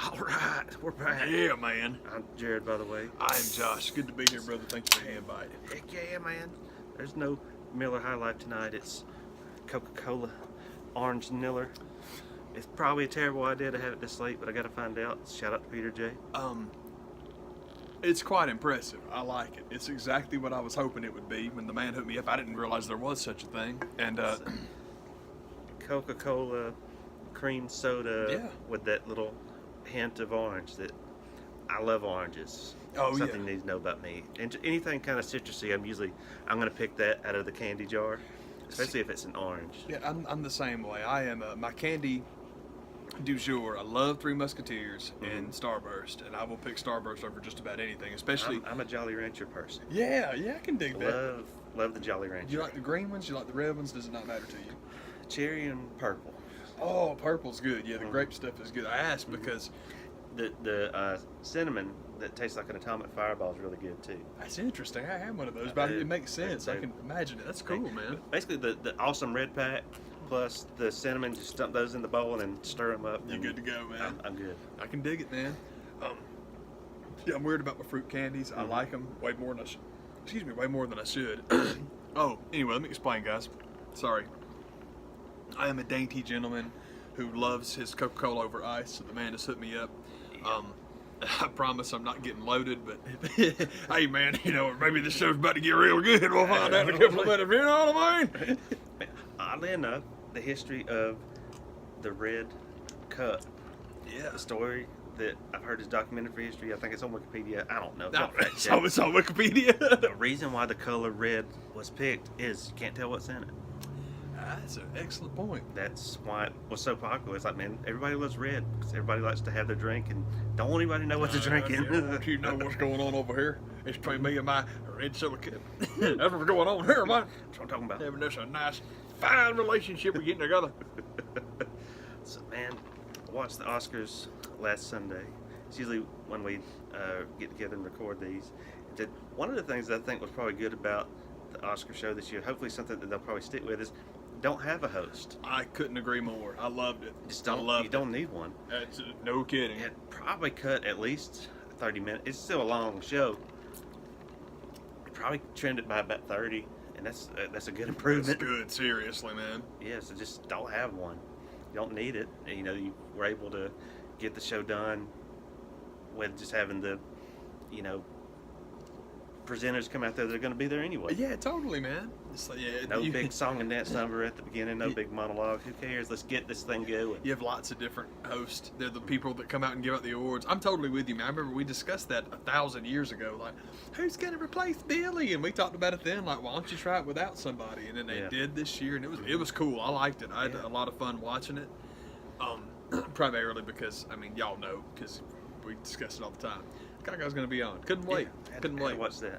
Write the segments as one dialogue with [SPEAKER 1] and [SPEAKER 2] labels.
[SPEAKER 1] All right, we're back.
[SPEAKER 2] Yeah, man.
[SPEAKER 1] I'm Jared, by the way.
[SPEAKER 2] I am Josh. Good to be here, brother. Thank you for the invite.
[SPEAKER 1] Heck yeah, man. There's no Miller High Life tonight. It's Coca-Cola Orange Miller. It's probably a terrible idea to have it this late, but I got to find out. Shout out to Peter J.
[SPEAKER 2] It's quite impressive. I like it. It's exactly what I was hoping it would be. When the man hooked me up, I didn't realize there was such a thing. And
[SPEAKER 1] Coca-Cola cream soda with that little hint of orange. That I love oranges. Something you need to know about me. And anything kind of citrusy, I'm going to pick that out of the candy jar, especially if it's an orange.
[SPEAKER 2] Yeah, I'm the same way. I am my candy du jour. I love Three Musketeers and Starburst, and I will pick Starburst over just about anything. Especially,
[SPEAKER 1] I'm a Jolly Rancher person.
[SPEAKER 2] Yeah, I can dig that.
[SPEAKER 1] Love the Jolly Rancher.
[SPEAKER 2] Do you like the green ones? Do you like the red ones? Does it not matter to you?
[SPEAKER 1] Cherry and purple.
[SPEAKER 2] Oh, purple's good. Yeah, the grape stuff is good. I asked because
[SPEAKER 1] the cinnamon that tastes like an atomic fireball is really good too.
[SPEAKER 2] That's interesting. I have one of those, but it makes sense. I can imagine it. That's cool, man.
[SPEAKER 1] Basically, the awesome red pack plus the cinnamon, just dump those in the bowl and then stir them up.
[SPEAKER 2] You're good to go, man.
[SPEAKER 1] I'm good.
[SPEAKER 2] I can dig it, man. Yeah, I'm weird about my fruit candies. I like them way more than way more than I should. Oh, anyway, let me explain, guys. Sorry. I am a dainty gentleman who loves his Coca-Cola over ice, so the man just hooked me up. I promise I'm not getting loaded, but hey, man, maybe this show's about to get real good. We'll find out in a couple of minutes. You know what I mean?
[SPEAKER 1] Oddly enough, the history of the red cup, the story that I've heard is documented for history. I think it's on Wikipedia. I don't know.
[SPEAKER 2] So it's on Wikipedia.
[SPEAKER 1] The reason why the color red was picked is you can't tell what's in it.
[SPEAKER 2] That's an excellent point.
[SPEAKER 1] That's why it was so popular. It's like, man, everybody loves red because everybody likes to have their drink and don't anybody know what they're drinking.
[SPEAKER 2] Don't you know what's going on over here? It's between me and my red silicate. That's what's going on here, man.
[SPEAKER 1] That's what I'm talking about.
[SPEAKER 2] Having this a nice, fine relationship we're getting together.
[SPEAKER 1] So, man, I watched the Oscars last Sunday. It's usually when we get together and record these. One of the things that I think was probably good about the Oscar show this year, hopefully something that they'll probably stick with, is don't have a host.
[SPEAKER 2] I couldn't agree more. I loved it.
[SPEAKER 1] You don't need one.
[SPEAKER 2] That's no kidding.
[SPEAKER 1] It probably cut at least 30 minutes. It's still a long show. It probably trended by about 30, and that's a good improvement.
[SPEAKER 2] That's good, seriously, man.
[SPEAKER 1] Yeah, so just don't have one. You don't need it. You were able to get the show done with just having the, presenters come out there that are going to be there anyway.
[SPEAKER 2] Yeah, totally, man. It's like,
[SPEAKER 1] no big song and dance number at the beginning, no big monologue. Who cares? Let's get this thing going.
[SPEAKER 2] You have lots of different hosts. They're the people that come out and give out the awards. I'm totally with you, man. I remember we discussed that 1,000 years ago. Like, who's going to replace Billy? And we talked about it then. Like, why don't you try it without somebody? And then they did this year, and it was cool. I liked it. I had a lot of fun watching it. Primarily because, y'all know, because we discuss it all the time. Gaga's going to be on. Couldn't wait. Couldn't wait.
[SPEAKER 1] Watch that.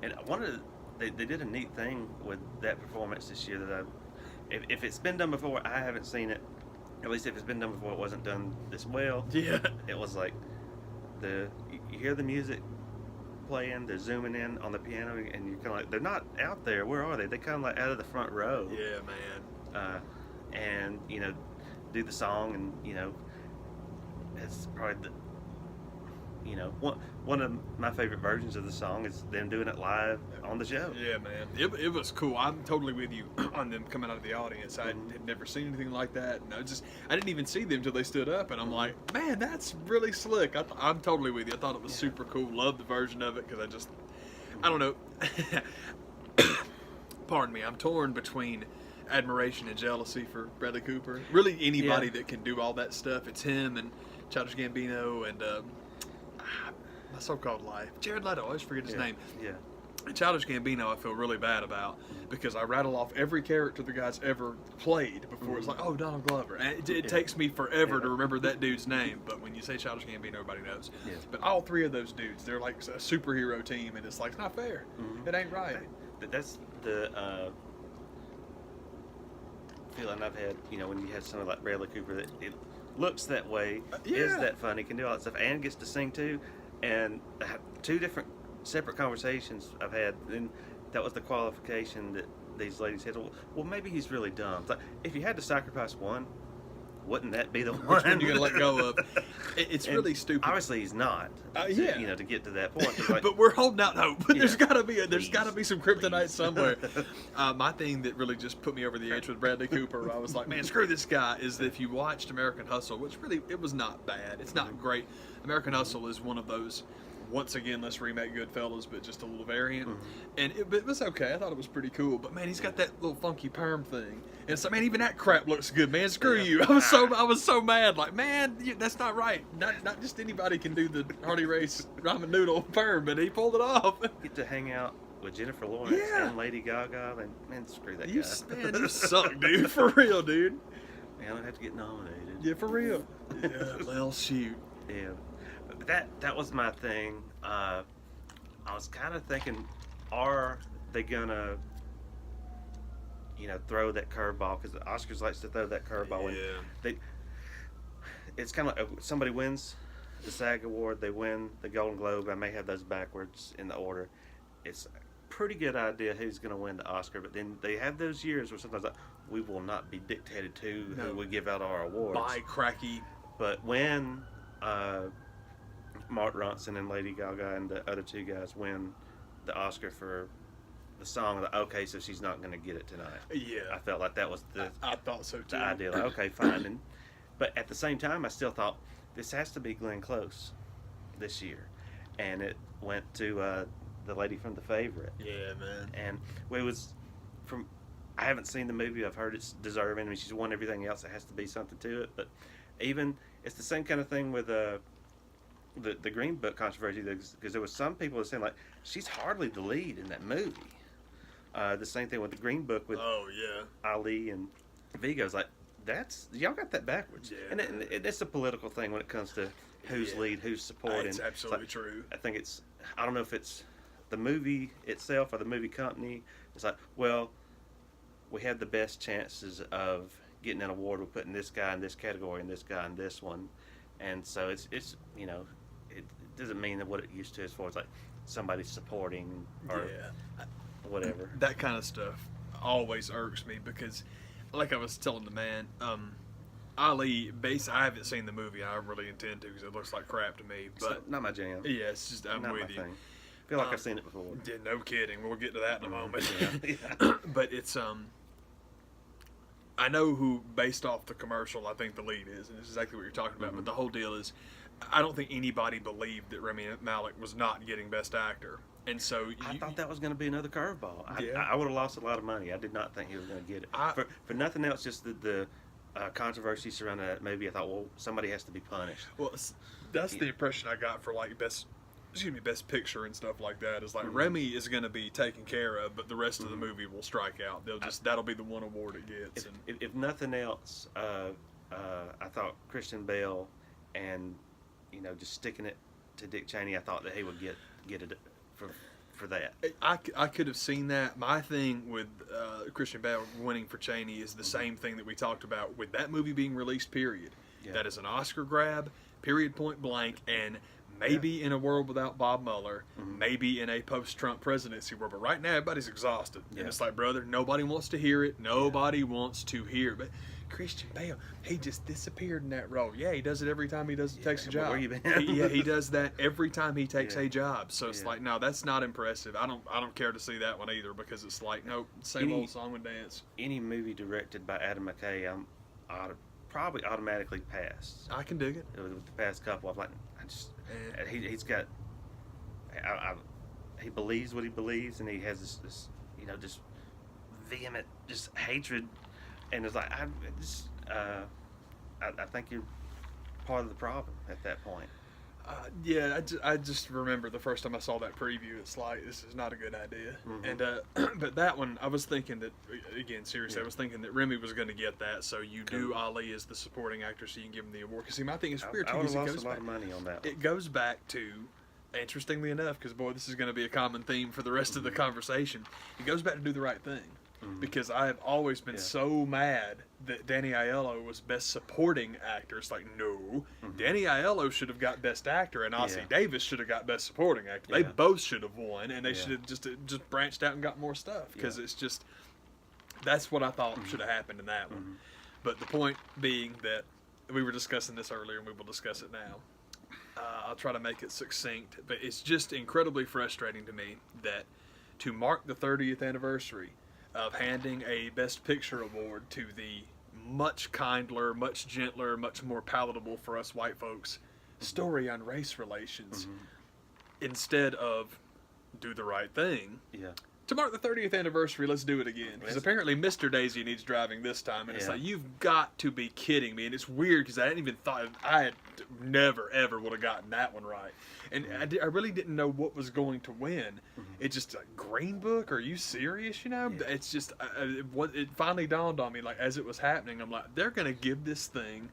[SPEAKER 1] And they did a neat thing with that performance this year that if it's been done before, I haven't seen it. At least if it's been done before, it wasn't done this well.
[SPEAKER 2] Yeah.
[SPEAKER 1] It was like you hear the music playing, they're zooming in on the piano, and you're kind of like, they're not out there. Where are they? They're kind of like out of the front row.
[SPEAKER 2] Yeah, man.
[SPEAKER 1] And do the song, and it's probably one of my favorite versions of the song is them doing it live on the show.
[SPEAKER 2] Yeah, man. It was cool. I'm totally with you on them coming out of the audience. I had never seen anything like that. And I didn't even see them until they stood up, and I'm like, man, that's really slick. I'm totally with you. I thought it was super cool. Loved the version of it because I don't know. Pardon me. I'm torn between admiration and jealousy for Bradley Cooper. Really, anybody that can do all that stuff. It's him and Childish Gambino and my so-called life. Jared Leto, I always forget his name.
[SPEAKER 1] Yeah.
[SPEAKER 2] Childish Gambino, I feel really bad about because I rattle off every character the guy's ever played before. It's like, oh, Donald Glover. And it takes me forever to remember that dude's name. But when you say Childish Gambino, everybody knows. Yeah. But all three of those dudes, they're like a superhero team, and it's like, it's not fair. Mm-hmm. It ain't right.
[SPEAKER 1] But that's the feeling I've had, when you had somebody like Bradley Cooper that it looks that way, is that funny, can do all that stuff, and gets to sing too. And two different separate conversations I've had, and that was the qualification that these ladies said, well, maybe he's really dumb. It's like, if you had to sacrifice one, wouldn't that be the one?
[SPEAKER 2] Which one you gonna let go of? It's really stupid.
[SPEAKER 1] Obviously, he's not.
[SPEAKER 2] Yeah.
[SPEAKER 1] You know, to get to that point. Like,
[SPEAKER 2] but we're holding out hope.
[SPEAKER 1] Yeah.
[SPEAKER 2] There's gotta be some kryptonite
[SPEAKER 1] Please.
[SPEAKER 2] somewhere. My thing that really just put me over the edge with Bradley Cooper, I was like, man, screw this guy. Is that if you watched American Hustle, which really it was not bad. It's not great. American Hustle is one of those. Once again, let's remake Goodfellas, but just a little variant. And it was okay. I thought it was pretty cool. But man, he's got that little funky perm thing. And so, man, even that crap looks good, man. Screw you. I was so mad. Like, man, that's not right. Not just anybody can do the Hardy Race ramen noodle perm, but he pulled it off.
[SPEAKER 1] Get to hang out with Jennifer Lawrence and Lady Gaga. Man, screw that guy.
[SPEAKER 2] Man, you suck, dude. For real, dude.
[SPEAKER 1] Man, I don't have to get nominated.
[SPEAKER 2] Yeah, for real. Yeah, well, shoot.
[SPEAKER 1] Yeah. But that was my thing. I was kind of thinking, are they gonna, throw that curveball? Because the Oscars likes to throw that curveball.
[SPEAKER 2] Yeah.
[SPEAKER 1] It's kind of like somebody wins the SAG award, they win the Golden Globe. I may have those backwards in the order. It's a pretty good idea who's going to win the Oscar, but then they have those years where sometimes we will not be dictated to who we give out our awards.
[SPEAKER 2] By cracky.
[SPEAKER 1] But when Mark Ronson and Lady Gaga and the other two guys win the Oscar for the song, okay, so she's not going to get it tonight.
[SPEAKER 2] Yeah.
[SPEAKER 1] I felt like that was
[SPEAKER 2] I thought so too.
[SPEAKER 1] the idea. Like, okay, fine. But at the same time, I still thought this has to be Glenn Close this year. And it went to the lady from The Favorite.
[SPEAKER 2] Yeah, man.
[SPEAKER 1] And I haven't seen the movie. I've heard it's deserving. I mean, she's won everything else. There has to be something to it. But even, it's the same kind of thing with the Green Book controversy, because there was some people that saying, like, she's hardly the lead in that movie. The same thing with the Green Book with Ali and Vigo's like, y'all got that backwards.
[SPEAKER 2] Yeah.
[SPEAKER 1] And it's a political thing when it comes to who's lead, who's supporting.
[SPEAKER 2] It's absolutely true.
[SPEAKER 1] I think I don't know if it's the movie itself or the movie company. It's like, well, we have the best chances of getting an award. We're putting this guy in this category and this guy in this one. And so it's it doesn't mean that what it used to as far as like somebody supporting or whatever.
[SPEAKER 2] That kind of stuff always irks me because, like I was telling the man, Ali, I haven't seen the movie. I really intend to because it looks like crap to me. But
[SPEAKER 1] it's not my jam.
[SPEAKER 2] Yeah, it's just I'm
[SPEAKER 1] not
[SPEAKER 2] with
[SPEAKER 1] my
[SPEAKER 2] you.
[SPEAKER 1] thing. I feel like I've seen it before.
[SPEAKER 2] Yeah, no kidding. We'll get to that in a moment.
[SPEAKER 1] Yeah.
[SPEAKER 2] But it's I know who, based off the commercial, I think the lead is, and it's exactly what you're talking about. But the whole deal is, I don't think anybody believed that Rami Malek was not getting Best Actor, and so
[SPEAKER 1] I thought that was going to be another curveball. I would have lost a lot of money. I did not think he was going to get it. For nothing else, just the controversy surrounding that movie. I thought, well, somebody has to be punished.
[SPEAKER 2] Well, that's the impression I got for like Best Picture and stuff like that. Is like Remy is going to be taken care of, but the rest of the movie will strike out. That'll be the one award it gets.
[SPEAKER 1] If nothing else, I thought Christian Bale and just sticking it to Dick Cheney, I thought that he would get it for that.
[SPEAKER 2] I could have seen that. My thing with Christian Bale winning for Cheney is the same thing that we talked about with that movie being released, period. Yeah. That is an Oscar grab, period, point blank, and maybe in a world without Bob Mueller, maybe in a post-Trump presidency world. But right now, everybody's exhausted. Yeah. And it's like, brother, nobody wants to hear it. Nobody wants to hear it. But Christian Bale, he just disappeared in that role. Yeah, he does it every time he takes a job.
[SPEAKER 1] Where you been?
[SPEAKER 2] He does that every time he takes a job. So it's like, no, that's not impressive. I don't care to see that one either because it's like, no, same old song and dance.
[SPEAKER 1] Any movie directed by Adam McKay, I'm probably automatically pass.
[SPEAKER 2] I can dig it.
[SPEAKER 1] With the past couple, I'm like, he's got, he believes what he believes, and he has this just vehement, just hatred. And it's like, I think you're part of the problem at that point.
[SPEAKER 2] I just remember the first time I saw that preview, it's like, this is not a good idea. And but that one, I was thinking that, again, seriously, I was thinking that Remy was going to get that, so you do Ali as the supporting actor so you can give him the award. Because, see, my thing is weird, too.
[SPEAKER 1] I would have lost a lot of money on that one.
[SPEAKER 2] It goes back to, interestingly enough, because, boy, this is going to be a common theme for the rest of the conversation, it goes back to do the right thing. Because I have always been so mad that Danny Aiello was Best Supporting Actor. It's like, no, Danny Aiello should have got Best Actor, and Ossie Davis should have got Best Supporting Actor. They both should have won, and they should have just branched out and got more stuff. Because it's just, that's what I thought should have happened in that one. But the point being that we were discussing this earlier, and we will discuss it now. I'll try to make it succinct, but it's just incredibly frustrating to me that to mark the 30th anniversary of handing a Best Picture award to the much kinder, much gentler, much more palatable for us white folks story on race relations, instead of Do the Right Thing.
[SPEAKER 1] Yeah.
[SPEAKER 2] To mark the 30th anniversary, let's do it again. Because apparently Mr. Daisy needs driving this time. And it's like, you've got to be kidding me. And it's weird because I hadn't even thought, I had never, ever would have gotten that one right. And I really didn't know what was going to win. It's just like, Green Book? Are you serious? You know? Yeah. It's just, it finally dawned on me, like, as it was happening, I'm like, they're going to give this thing.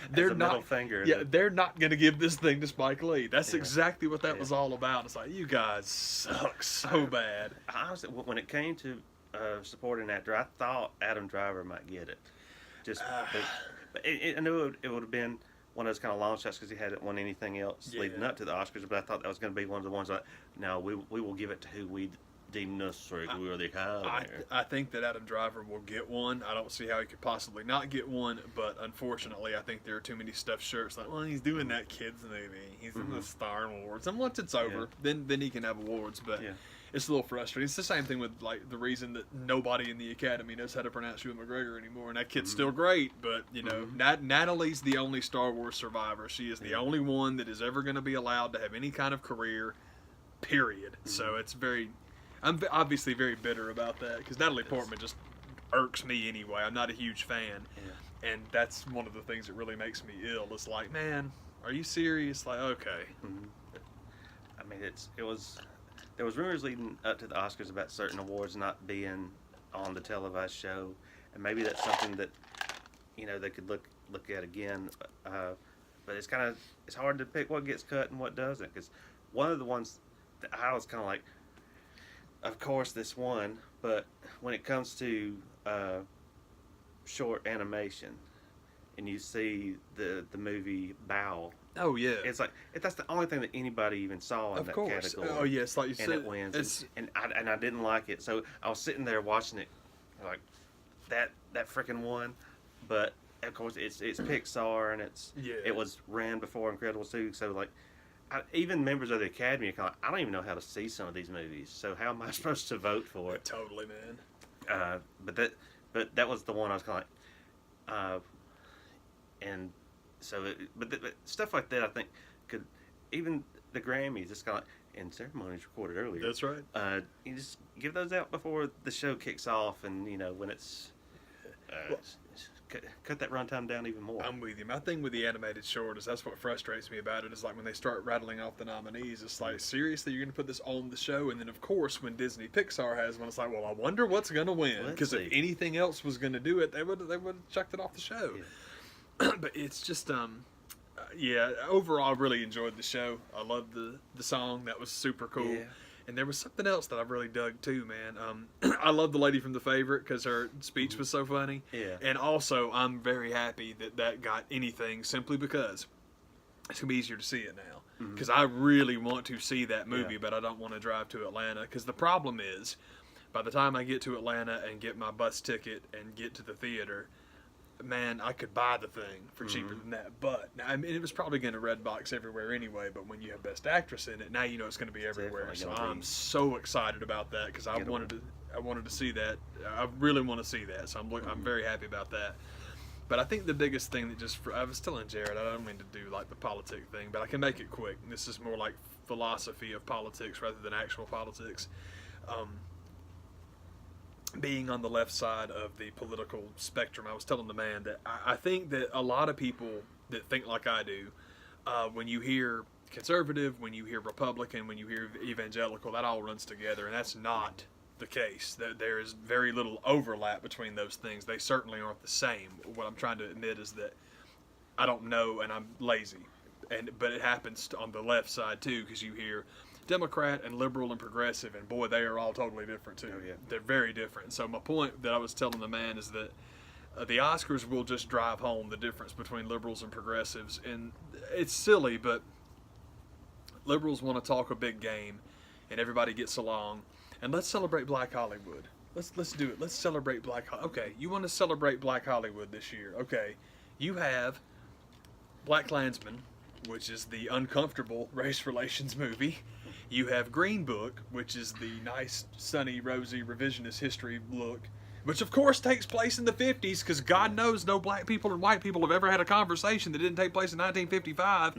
[SPEAKER 2] They're not. Middle finger. Yeah, they're not going to give this thing to Spike Lee. That's exactly what that was all about. It's like, you guys suck so bad.
[SPEAKER 1] Honestly, when it came to supporting actor, I thought Adam Driver might get it. Just, but I knew it would have been one of those kind of long shots because he hadn't won anything else leading up to the Oscars. But I thought that was going to be one of the ones like, no, we will give it to who we deem necessary.
[SPEAKER 2] I think that Adam Driver will get one. I don't see how he could possibly not get one, but unfortunately, I think there are too many stuffed shirts. Like, well, he's doing that kids movie. He's in the Star Awards. And once it's over, then he can have awards. But it's a little frustrating. It's the same thing with like the reason that nobody in the Academy knows how to pronounce Ewan McGregor anymore. And that kid's still great, but you know, Natalie's the only Star Wars survivor. She is the only one that is ever going to be allowed to have any kind of career. Period. So it's very. I'm obviously very bitter about that because Natalie Portman just irks me anyway. I'm not a huge fan, and that's one of the things that really makes me ill. It's like, man, are you serious? Like, okay.
[SPEAKER 1] I mean, there was rumors leading up to the Oscars about certain awards not being on the televised show, and maybe that's something that they could look at again. But it's hard to pick what gets cut and what doesn't, because one of the ones that I was kind of like. Of course, this one, but when it comes to short animation, and you see the movie Bow, it's like that's the only thing that anybody even saw in that category.
[SPEAKER 2] Oh yes, like you said,
[SPEAKER 1] and it wins, and I didn't like it, so I was sitting there watching it, like that freaking won, but of course it's Pixar and it was ran before Incredibles 2, so like. Even members of the Academy are kind of like, I don't even know how to see some of these movies, so how am I supposed to vote for it?
[SPEAKER 2] Totally, man.
[SPEAKER 1] But that was the one I was kind of like, and so, but stuff like that I think could, even the Grammys, it's kind of like, and ceremonies recorded earlier.
[SPEAKER 2] That's right.
[SPEAKER 1] You just give those out before the show kicks off, and when it's. Cut that runtime down even more.
[SPEAKER 2] I'm with you. My thing with the animated short is that's what frustrates me about it is like when they start rattling off the nominees, it's like, seriously, you're going to put this on the show? And then, of course, when Disney Pixar has one, it's like, well, I wonder what's going to win. Because if anything else was going to do it, they would have chucked it off the show. Yeah. But it's just, overall, I really enjoyed the show. I loved the song. That was super cool. Yeah. And there was something else that I really dug too, man. I love the lady from The Favorite because her speech was so funny.
[SPEAKER 1] Yeah.
[SPEAKER 2] And also, I'm very happy that got anything simply because it's going to be easier to see it now. Because I really want to see that movie, but I don't want to drive to Atlanta. Because the problem is, by the time I get to Atlanta and get my bus ticket and get to the theater, man, I could buy the thing for cheaper than that. But I mean, it was probably going to Redbox everywhere anyway. But when you have Best Actress in it, now you know it's going to be everywhere. So I'm so excited about that because I wanted to see that. I really want to see that. So I'm very happy about that. But I think the biggest thing that I was telling Jared, I don't mean to do like the politic thing, but I can make it quick. This is more like philosophy of politics rather than actual politics. Being on the left side of the political spectrum, I was telling the man that I think that a lot of people that think like I do, when you hear conservative, when you hear Republican, when you hear evangelical, that all runs together, and that's not the case. There is very little overlap between those things. They certainly aren't the same. What I'm trying to admit is that I don't know, and I'm lazy, but it happens on the left side too, because you hear Democrat and liberal and progressive, and boy, they are all totally different too.
[SPEAKER 1] Oh, yeah.
[SPEAKER 2] They're very different. So my point that I was telling the man is that the Oscars will just drive home the difference between liberals and progressives, and it's silly, but liberals want to talk a big game, and everybody gets along, and let's celebrate Black Hollywood. Let's do it. Let's celebrate Black Hollywood. Okay, you want to celebrate Black Hollywood this year. Okay, you have Black Klansman, which is the uncomfortable race relations movie. You have Green Book, which is the nice, sunny, rosy, revisionist history look, which of course takes place in the 50s, because God knows no black people or white people have ever had a conversation that didn't take place in 1955.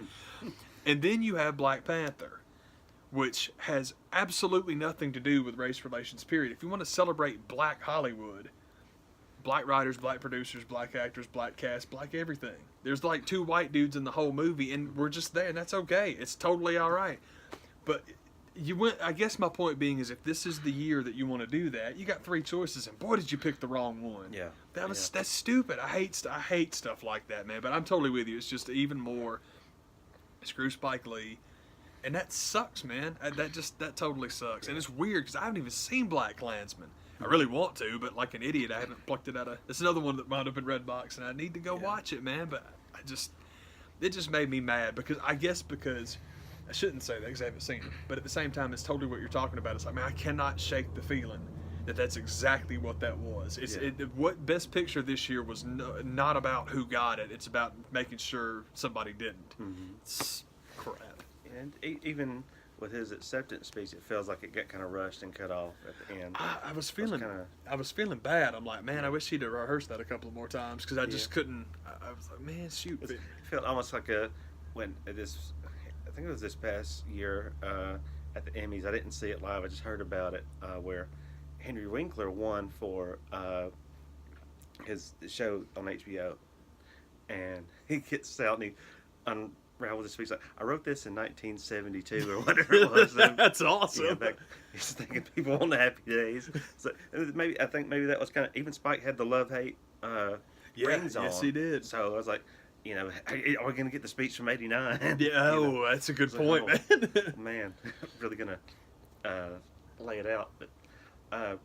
[SPEAKER 2] And then you have Black Panther, which has absolutely nothing to do with race relations, period. If you want to celebrate black Hollywood, black writers, black producers, black actors, black cast, black everything. There's like 2 white dudes in the whole movie, and we're just there, and that's okay. It's totally all right. But I guess my point being is, if this is the year that you want to do that, you got 3 choices, and boy, did you pick the wrong one.
[SPEAKER 1] Yeah.
[SPEAKER 2] That's stupid. I hate stuff like that, man. But I'm totally with you. It's just even more screw Spike Lee. And that sucks, man. That totally sucks. And it's weird because I haven't even seen Black Klansman. I really want to, but like an idiot, I haven't plucked it out of. It's another one that wound up in Redbox, and I need to go watch it, man. But it just made me mad because I shouldn't say that because I haven't seen it. But at the same time, it's totally what you're talking about. It's like, man, I cannot shake the feeling that that's exactly what that was. What Best Picture this year was not about who got it. It's about making sure somebody didn't. It's crap.
[SPEAKER 1] And even with his acceptance speech, it feels like it got kind of rushed and cut off at the end.
[SPEAKER 2] I was feeling bad. I'm like, man, I wish he'd have rehearsed that a couple more times because I just couldn't. I was like, man, shoot.
[SPEAKER 1] It felt almost like I think it was this past year at the Emmys. I didn't see it live. I just heard about it where Henry Winkler won for his show on HBO, and he gets out and he unravels his speech like, I wrote this in 1972 or whatever it was.
[SPEAKER 2] That's awesome.
[SPEAKER 1] Yeah, he's thinking people on the happy days. So I think maybe that was kind of, even Spike had the love-hate rings on.
[SPEAKER 2] Yes, he did.
[SPEAKER 1] So I was like, are we going to get the speech from '89?
[SPEAKER 2] Yeah, that's a good point, man.
[SPEAKER 1] Man, really going to lay it out. But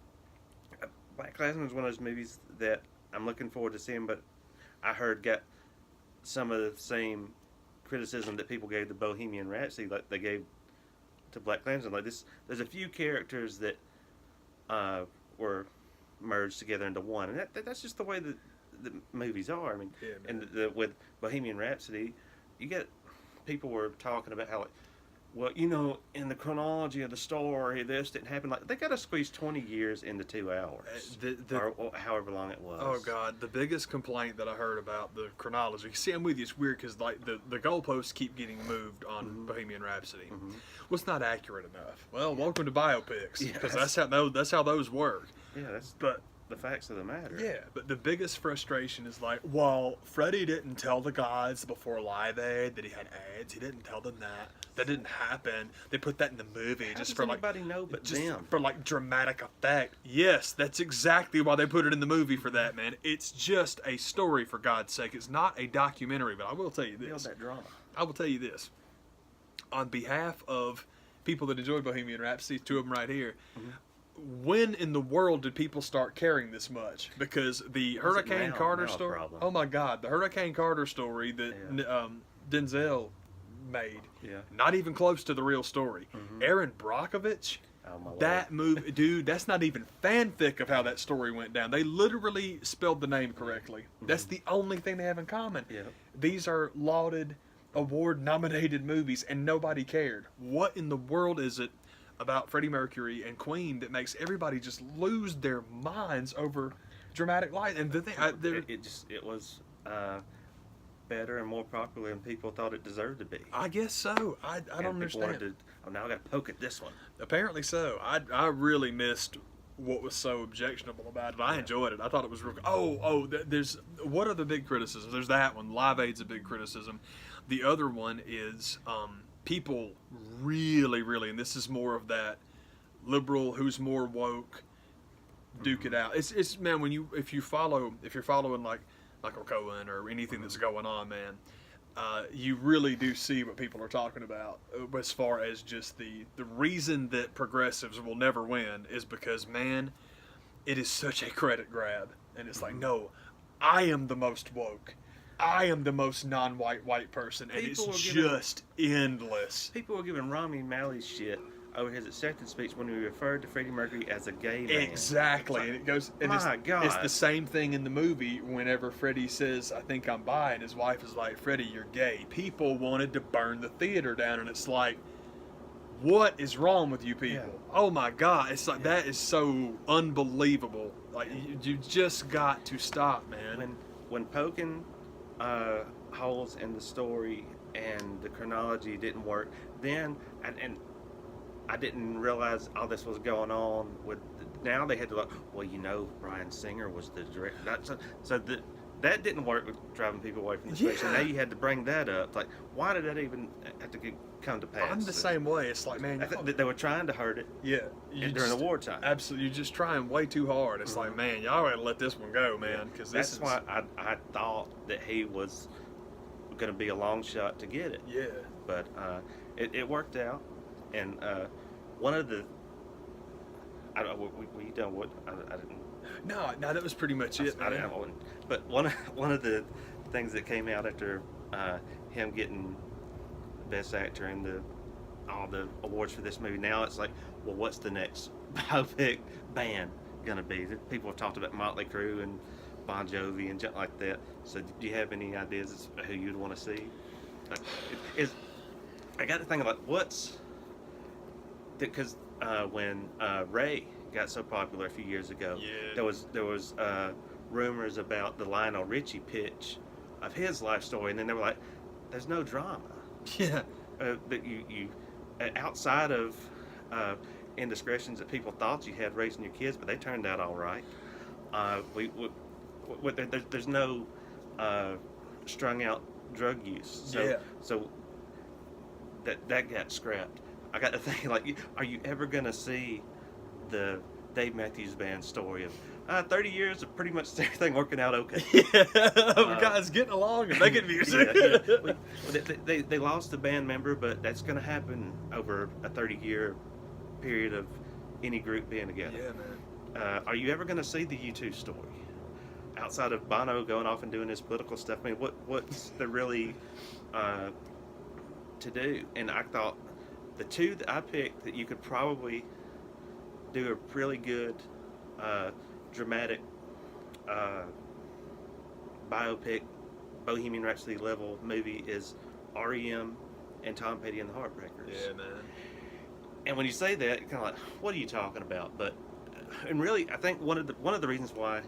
[SPEAKER 1] Black Klansman is one of those movies that I'm looking forward to seeing, but I heard got some of the same criticism that people gave to Bohemian Rhapsody, like they gave to Black Klansman. Like this, there's a few characters that were merged together into one, and that's just the way that the movies are. I mean, and with Bohemian Rhapsody, you get people were talking about how, like, well, in the chronology of the story, this didn't happen. Like, they got to squeeze 20 years into 2 hours, or however long it was.
[SPEAKER 2] Oh God, the biggest complaint that I heard about the chronology. See, I'm with you. It's weird because like the goalposts keep getting moved on Bohemian Rhapsody. Well, it's not accurate enough. Well, welcome to Biopics, because that's how those work.
[SPEAKER 1] Yeah, but the facts of the matter.
[SPEAKER 2] Yeah, but the biggest frustration is like, well, Freddie didn't tell the guys before Live Aid that he had AIDS. He didn't tell them that. That didn't happen. They put that in the movie just for like
[SPEAKER 1] anybody know but them?
[SPEAKER 2] For like dramatic effect. Yes, that's exactly why they put it in the movie for that, man. It's just a story, for God's sake. It's not a documentary. But I will tell you this.
[SPEAKER 1] Build that drama.
[SPEAKER 2] I will tell you this. On behalf of people that enjoy Bohemian Rhapsody, 2 of them right here. When in the world did people start caring this much? Because the Hurricane Carter story. Oh my God, the Hurricane Carter story that Denzel made. Yeah. Not even close to the real story. Aaron Brockovich. That movie, dude, that's not even fanfic of how that story went down. They literally spelled the name correctly. That's the only thing they have in common. Yeah. These are lauded, award-nominated movies, and nobody cared. What in the world is it about Freddie Mercury and Queen that makes everybody just lose their minds over dramatic light? And the thing,
[SPEAKER 1] it was better and more popular than people thought it deserved to be.
[SPEAKER 2] I guess so. I don't understand.
[SPEAKER 1] Now I got to poke at this one.
[SPEAKER 2] Apparently so. I really missed what was so objectionable about it. I enjoyed it. I thought it was real. There's what are the big criticisms? There's that one. Live Aid's a big criticism. The other one is people really, and this is more of that liberal who's more woke, duke it out. It's man, if you're following like Michael Cohen or anything that's going on, man, you really do see what people are talking about as far as just the reason that progressives will never win is because, man, it is such a credit grab. And it's like, no, I am the most woke. I am the most non-white person, and it's just endless.
[SPEAKER 1] People were giving Rami Malek shit over his acceptance speech when he referred to Freddie Mercury as a gay man.
[SPEAKER 2] Exactly,
[SPEAKER 1] Like,
[SPEAKER 2] and it goes. And
[SPEAKER 1] my God.
[SPEAKER 2] It's the same thing in the movie. Whenever Freddie says, "I think I'm bi," and his wife is like, "Freddie, you're gay." People wanted to burn the theater down, and it's like, what is wrong with you people?
[SPEAKER 1] Yeah.
[SPEAKER 2] Oh my God, it's like that is so unbelievable. Like you just got to stop, man.
[SPEAKER 1] When poking holes in the story and the chronology didn't work, then and I didn't realize all this was going on with. Now they had to well, Bryan Singer was the director. That didn't work with driving people away from the station. Now you had to bring that up. Like, why did that even have to come to pass?
[SPEAKER 2] I'm the same way. It's like, man,
[SPEAKER 1] they were trying to hurt it.
[SPEAKER 2] Yeah,
[SPEAKER 1] during the wartime.
[SPEAKER 2] Absolutely, you're just trying way too hard. It's like, man, y'all gotta let this one go, man. Because
[SPEAKER 1] that's why I thought that he was going to be a long shot to get it.
[SPEAKER 2] Yeah.
[SPEAKER 1] But it worked out, and one of the I don't know. Were you done? What I didn't.
[SPEAKER 2] No, that was pretty much it.
[SPEAKER 1] I didn't. But one of the things that came out after him getting Best Actor and all the awards for this movie, now it's like, well, what's the next biopic band gonna be? People have talked about Motley Crue and Bon Jovi and junk like that. So, do you have any ideas of who you'd want to see? Like, I got to think about what's because when Ray got so popular a few years ago, there was rumors about the Lionel Richie pitch of his life story, and then they were like, "There's no drama."
[SPEAKER 2] Yeah.
[SPEAKER 1] That you outside of indiscretions that people thought you had raising your kids, but they turned out all right. There's no strung out drug use. So that got scrapped. I got to think, like, are you ever gonna see the Dave Matthews Band story of 30 years of pretty much everything working out okay?
[SPEAKER 2] Guys getting along and making music.
[SPEAKER 1] They lost a band member, but that's gonna happen over a 30-year period of any group being together.
[SPEAKER 2] Yeah, man.
[SPEAKER 1] Are you ever gonna see the U2 story? Outside of Bono going off and doing his political stuff, I mean, what's there really to do? And I thought the two that I picked that you could probably do a really good dramatic biopic, Bohemian Rhapsody level movie is REM and Tom Petty and the Heartbreakers.
[SPEAKER 2] Yeah, man.
[SPEAKER 1] And when you say that, you're kind of like, what are you talking about? But and really, I think one of the reasons why,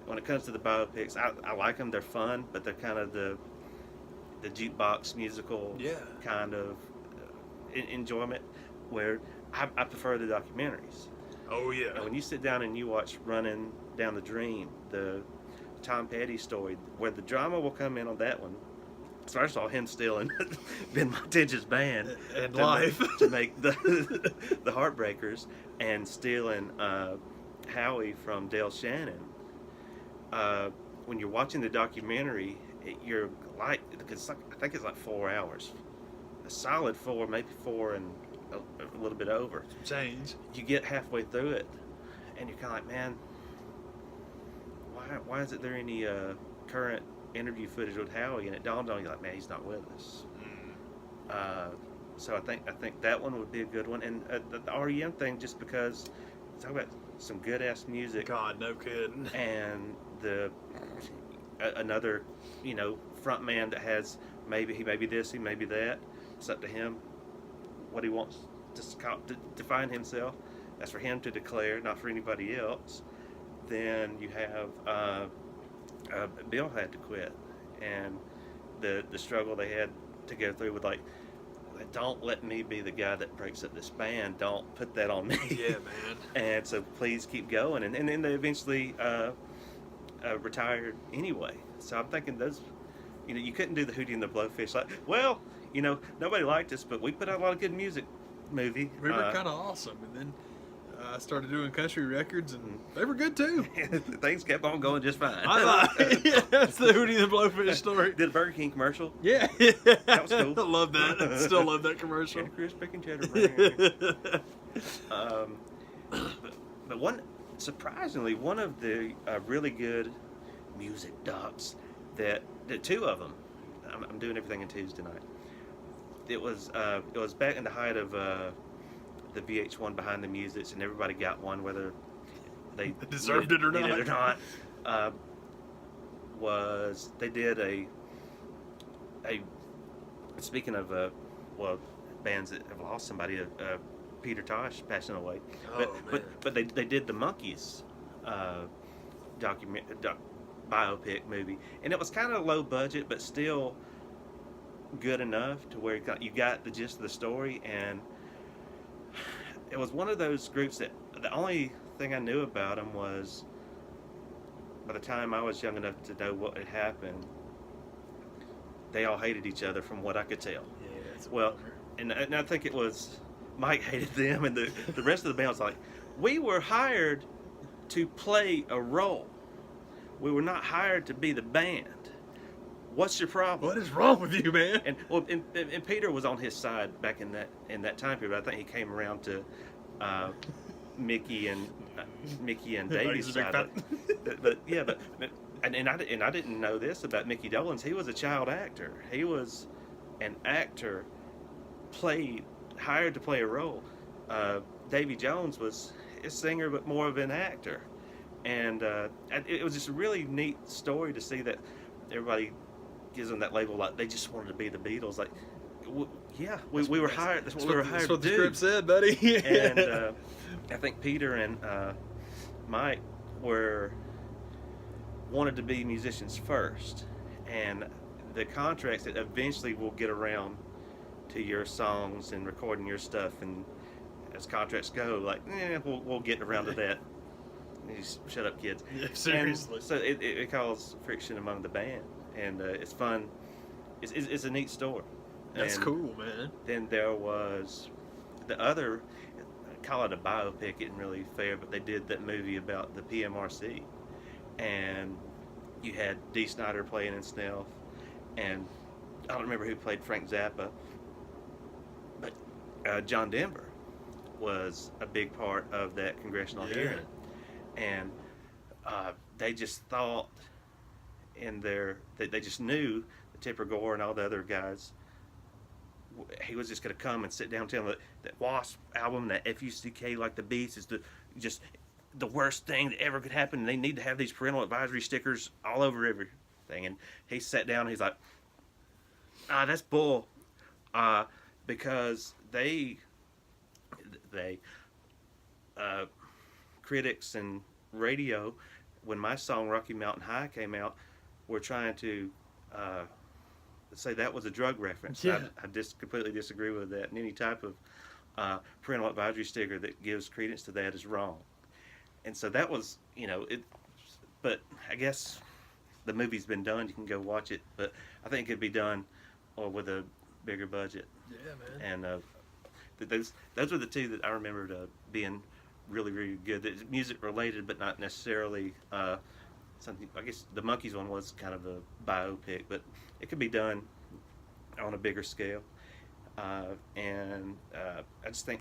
[SPEAKER 1] when it comes to the biopics, I like them. They're fun, but they're kind of the jukebox musical kind of enjoyment, where I prefer the documentaries.
[SPEAKER 2] Oh yeah.
[SPEAKER 1] And when you sit down and you watch Running Down the Dream, the Tom Petty story, where the drama will come in on that one. First of all, him stealing Ben Montage's band
[SPEAKER 2] and life
[SPEAKER 1] to make the Heartbreakers, and stealing Howie from Dale Shannon. When you're watching the documentary, you're like, because I think it's like 4 hours, a solid 4, maybe 4 and a little bit over.
[SPEAKER 2] Change.
[SPEAKER 1] You get halfway through it, and you're kind of like, man, why isn't there any current interview footage with Howie? And it dawned on you, like, man, he's not with us. So I think that one would be a good one, and the REM thing, just because talk about some good ass music.
[SPEAKER 2] God, no kidding.
[SPEAKER 1] And another, front man that has maybe he may be this, he may be that. It's up to him what he wants to define himself. That's for him to declare, not for anybody else. Then you have Bill had to quit, and the struggle they had to go through with, like, don't let me be the guy that breaks up this band. Don't put that on me.
[SPEAKER 2] Yeah, man.
[SPEAKER 1] And so please keep going. And then they eventually retired anyway. So I'm thinking those, you couldn't do the Hootie and the Blowfish. Like, well, nobody liked us, but we put out a lot of good music. Movie.
[SPEAKER 2] We were kind of awesome, and then I started doing country records, and they were good too.
[SPEAKER 1] Things kept on going just fine.
[SPEAKER 2] Yeah, that's the Hootie and the Blowfish story.
[SPEAKER 1] Did a Burger King commercial?
[SPEAKER 2] Yeah.
[SPEAKER 1] That was cool.
[SPEAKER 2] I love that. Still love that commercial.
[SPEAKER 1] And crisp bacon cheddar. But surprisingly, one of the really good music docs that the two of them, I'm doing everything in twos tonight. It was back in the height of the VH1 Behind the Musics, and everybody got one, whether they
[SPEAKER 2] deserved it or
[SPEAKER 1] needed
[SPEAKER 2] not.
[SPEAKER 1] it or not. Was they did a speaking of bands that have lost somebody, Peter Tosh passing away, but they did the Monkees biopic movie, and it was kind of low budget, but still good enough to where you got the gist of the story. And it was one of those groups that the only thing I knew about them was, by the time I was young enough to know what had happened, they all hated each other from what I could tell.
[SPEAKER 2] Yeah,
[SPEAKER 1] and I think it was Mike hated them, and the rest of the band was like, we were hired to play a role. We were not hired to be the band. What's your problem?
[SPEAKER 2] what is wrong with you, man?
[SPEAKER 1] And Peter was on his side back in that time period. I think he came around to Mickey and Davey's side. And I didn't know this about Mickey Dolenz. He was a child actor. He was an actor, hired to play a role. Davy Jones was a singer, but more of an actor. And it was just a really neat story to see that everybody gives them that label, like they just wanted to be the Beatles. Like, we were hired. That's what we were hired to do.
[SPEAKER 2] That's what the script said, buddy.
[SPEAKER 1] And I think Peter and Mike wanted to be musicians first, and the contracts that eventually will get around to your songs and recording your stuff, and as contracts go, like we'll get around to that. Just shut up, kids.
[SPEAKER 2] Yeah, seriously.
[SPEAKER 1] And so it caused friction among the band, and it's fun. It's a neat story.
[SPEAKER 2] That's
[SPEAKER 1] and
[SPEAKER 2] cool, man.
[SPEAKER 1] Then there was the other, call it a biopic, isn't really fair, but they did that movie about the PMRC, and you had Dee Snider playing in Snelf, and I don't remember who played Frank Zappa, but John Denver was a big part of that congressional hearing. And they just thought they just knew that Tipper Gore and all the other guys, he was just going to come and sit down and tell them that Wasp album, that FUCK Like the Beast, is just the worst thing that ever could happen. And they need to have these parental advisory stickers all over everything. And he sat down and he's like, that's bull. Because they critics and radio, when my song Rocky Mountain High came out, were trying to say that was a drug reference.
[SPEAKER 2] Yeah.
[SPEAKER 1] I completely disagree with that. And any type of parental advisory sticker that gives credence to that is wrong. And so that was, it. But I guess the movie's been done. You can go watch it. But I think it could be done with a bigger budget.
[SPEAKER 2] Yeah, man.
[SPEAKER 1] And those were the two that I remembered being really, really good. It's music related, but not necessarily something. I guess the Monkees one was kind of a biopic, but it could be done on a bigger scale. And I just think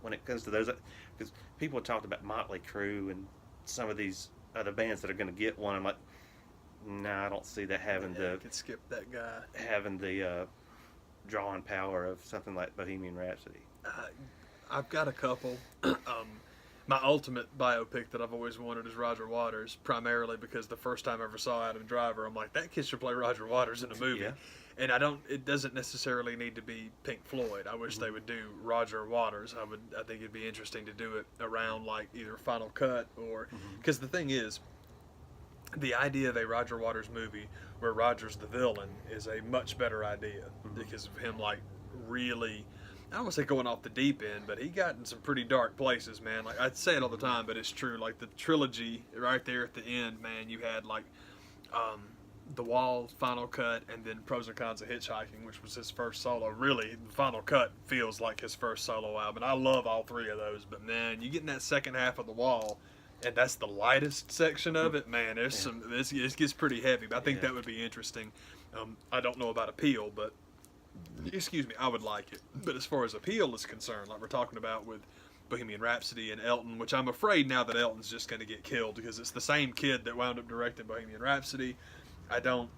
[SPEAKER 1] when it comes to those, because people have talked about Motley Crue and some of these other bands that are going to get one, I'm like, I don't see that having
[SPEAKER 2] I could skip that guy.
[SPEAKER 1] having the drawing power of something like Bohemian Rhapsody.
[SPEAKER 2] I've got a couple. My ultimate biopic that I've always wanted is Roger Waters, primarily because the first time I ever saw Adam Driver, I'm like, that kid should play Roger Waters in a movie.
[SPEAKER 1] Yeah.
[SPEAKER 2] And it doesn't necessarily need to be Pink Floyd. I wish they would do Roger Waters. I think it'd be interesting to do it around like either Final Cut or, because the thing is, the idea of a Roger Waters movie where Roger's the villain is a much better idea because of him like really, I don't want to say going off the deep end, but he got in some pretty dark places, man. Like I say it all the time, but it's true. Like the trilogy right there at the end, man, you had like The Wall, Final Cut, and then Pros and Cons of Hitchhiking, which was his first solo. Really, Final Cut feels like his first solo album. I love all three of those, but man, you get in that second half of The Wall, and that's the lightest section of it, man. There's some. This gets pretty heavy, but I think that would be interesting. I don't know about appeal, but excuse me, I would like it. But as far as appeal is concerned, like we're talking about with Bohemian Rhapsody and Elton, which I'm afraid now that Elton's just going to get killed because it's the same kid that wound up directing Bohemian Rhapsody. I don't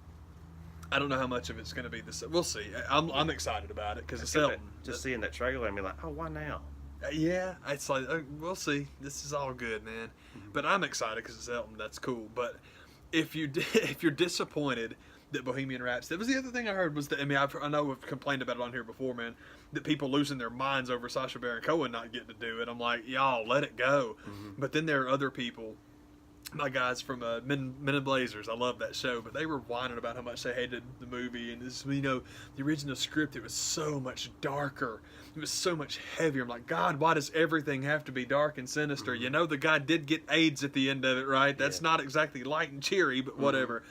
[SPEAKER 2] know how much of it's going to be this. We'll see. I'm excited about it because it's Elton.
[SPEAKER 1] Just seeing that trailer and be like, oh, why now?
[SPEAKER 2] Yeah, it's like we'll see. This is all good, man. But I'm excited because it's Elton. That's cool. But if you if you're disappointed that Bohemian Rhapsody, that was the other thing I heard was that I know we've complained about it on here before, man. That people losing their minds over Sacha Baron Cohen not getting to do it. I'm like, y'all let it go. But then there are other people. My guys from Men in Blazers, I love that show, but they were whining about how much they hated the movie, and this, the original script, it was so much darker, it was so much heavier. I'm like, God, why does everything have to be dark and sinister? You know, the guy did get AIDS at the end of it, right? That's not exactly light and cheery, but whatever.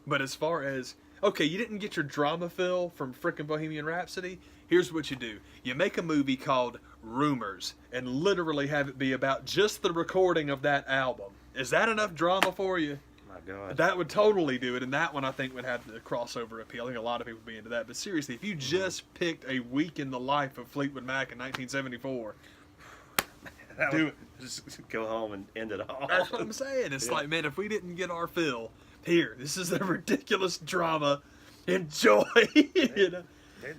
[SPEAKER 2] But as far as, okay, you didn't get your drama fill from frickin' Bohemian Rhapsody, here's what you do. You make a movie called Rumors, and literally have it be about just the recording of that album. Is that enough drama for you?
[SPEAKER 1] My God.
[SPEAKER 2] That would totally do it, and that one I think would have the crossover appeal. I think a lot of people would be into that. But seriously, if you just picked a week in the life of Fleetwood Mac in 1974, do it.
[SPEAKER 1] Just go home and end it all.
[SPEAKER 2] That's what I'm saying. It's like, man, if we didn't get our fill, here, this is the ridiculous drama. Enjoy. You know?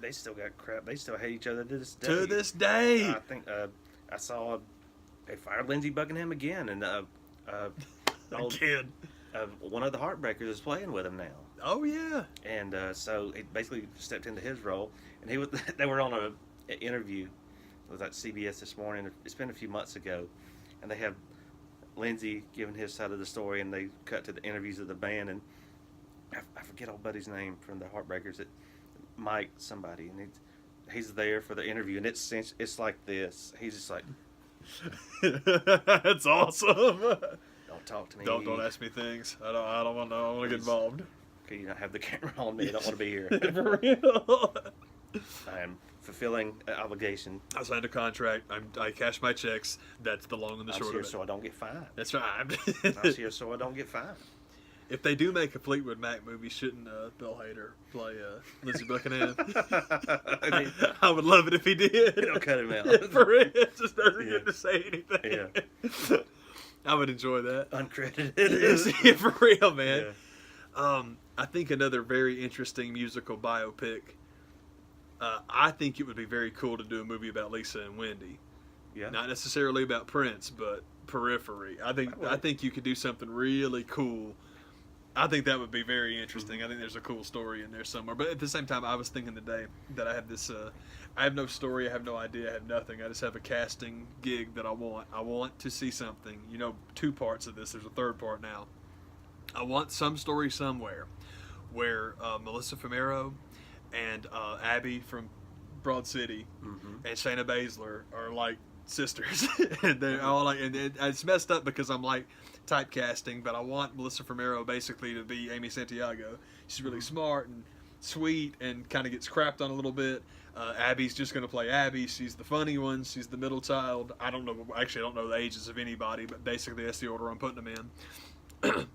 [SPEAKER 1] They still got crap. They still hate each other to this day.
[SPEAKER 2] To this day.
[SPEAKER 1] I think I saw they fired Lindsey Buckingham again, and
[SPEAKER 2] Again.
[SPEAKER 1] One of the Heartbreakers is playing with him now.
[SPEAKER 2] Oh yeah.
[SPEAKER 1] And so he basically stepped into his role, and he was. They were on an interview. It was at CBS this morning. It's been a few months ago, and they have Lindsey giving his side of the story, and they cut to the interviews of the band, and I forget old buddy's name from the Heartbreakers. Mike somebody, and he's there for the interview, and it's like this. He's just like,
[SPEAKER 2] that's awesome.
[SPEAKER 1] don't talk to me.
[SPEAKER 2] Don't ask me things. I don't want to know. I want to get involved.
[SPEAKER 1] Can you not have the camera on me? I don't want to be here.
[SPEAKER 2] For real.
[SPEAKER 1] I am fulfilling an obligation.
[SPEAKER 2] I signed a contract. I cash my checks. That's the long and the
[SPEAKER 1] I'm
[SPEAKER 2] short
[SPEAKER 1] here
[SPEAKER 2] of it.
[SPEAKER 1] so I don't get fined.
[SPEAKER 2] That's right.
[SPEAKER 1] I'm here so I don't get fined.
[SPEAKER 2] If they do make a Fleetwood Mac movie, shouldn't Bill Hader play Lindsey Buckingham? I would love it if he did.
[SPEAKER 1] It'll cut him out.
[SPEAKER 2] For real. It just doesn't get to say anything.
[SPEAKER 1] Yeah.
[SPEAKER 2] I would enjoy that.
[SPEAKER 1] Uncredited.
[SPEAKER 2] For real, man.
[SPEAKER 1] Yeah.
[SPEAKER 2] I think another very interesting musical biopic. I think it would be very cool to do a movie about Lisa and Wendy.
[SPEAKER 1] Yeah.
[SPEAKER 2] Not necessarily about Prince, but periphery. I think you could do something really cool. I think that would be very interesting. I think there's a cool story in there somewhere. But at the same time, I was thinking today that I have this. I have no story. I have no idea. I have nothing. I just have a casting gig that I want. I want to see something. You know, two parts of this. There's a third part now. I want some story somewhere where Melissa Fumero and Abby from Broad City and Shayna Baszler are like sisters. And they're all like, and it's messed up because I'm like typecasting, but I want Melissa Fumero basically to be Amy Santiago. She's really smart and sweet and kind of gets crapped on a little bit. Abby's just going to play Abby. She's the funny one. She's the middle child. I don't know. Actually, I don't know the ages of anybody, but basically that's the order I'm putting them in.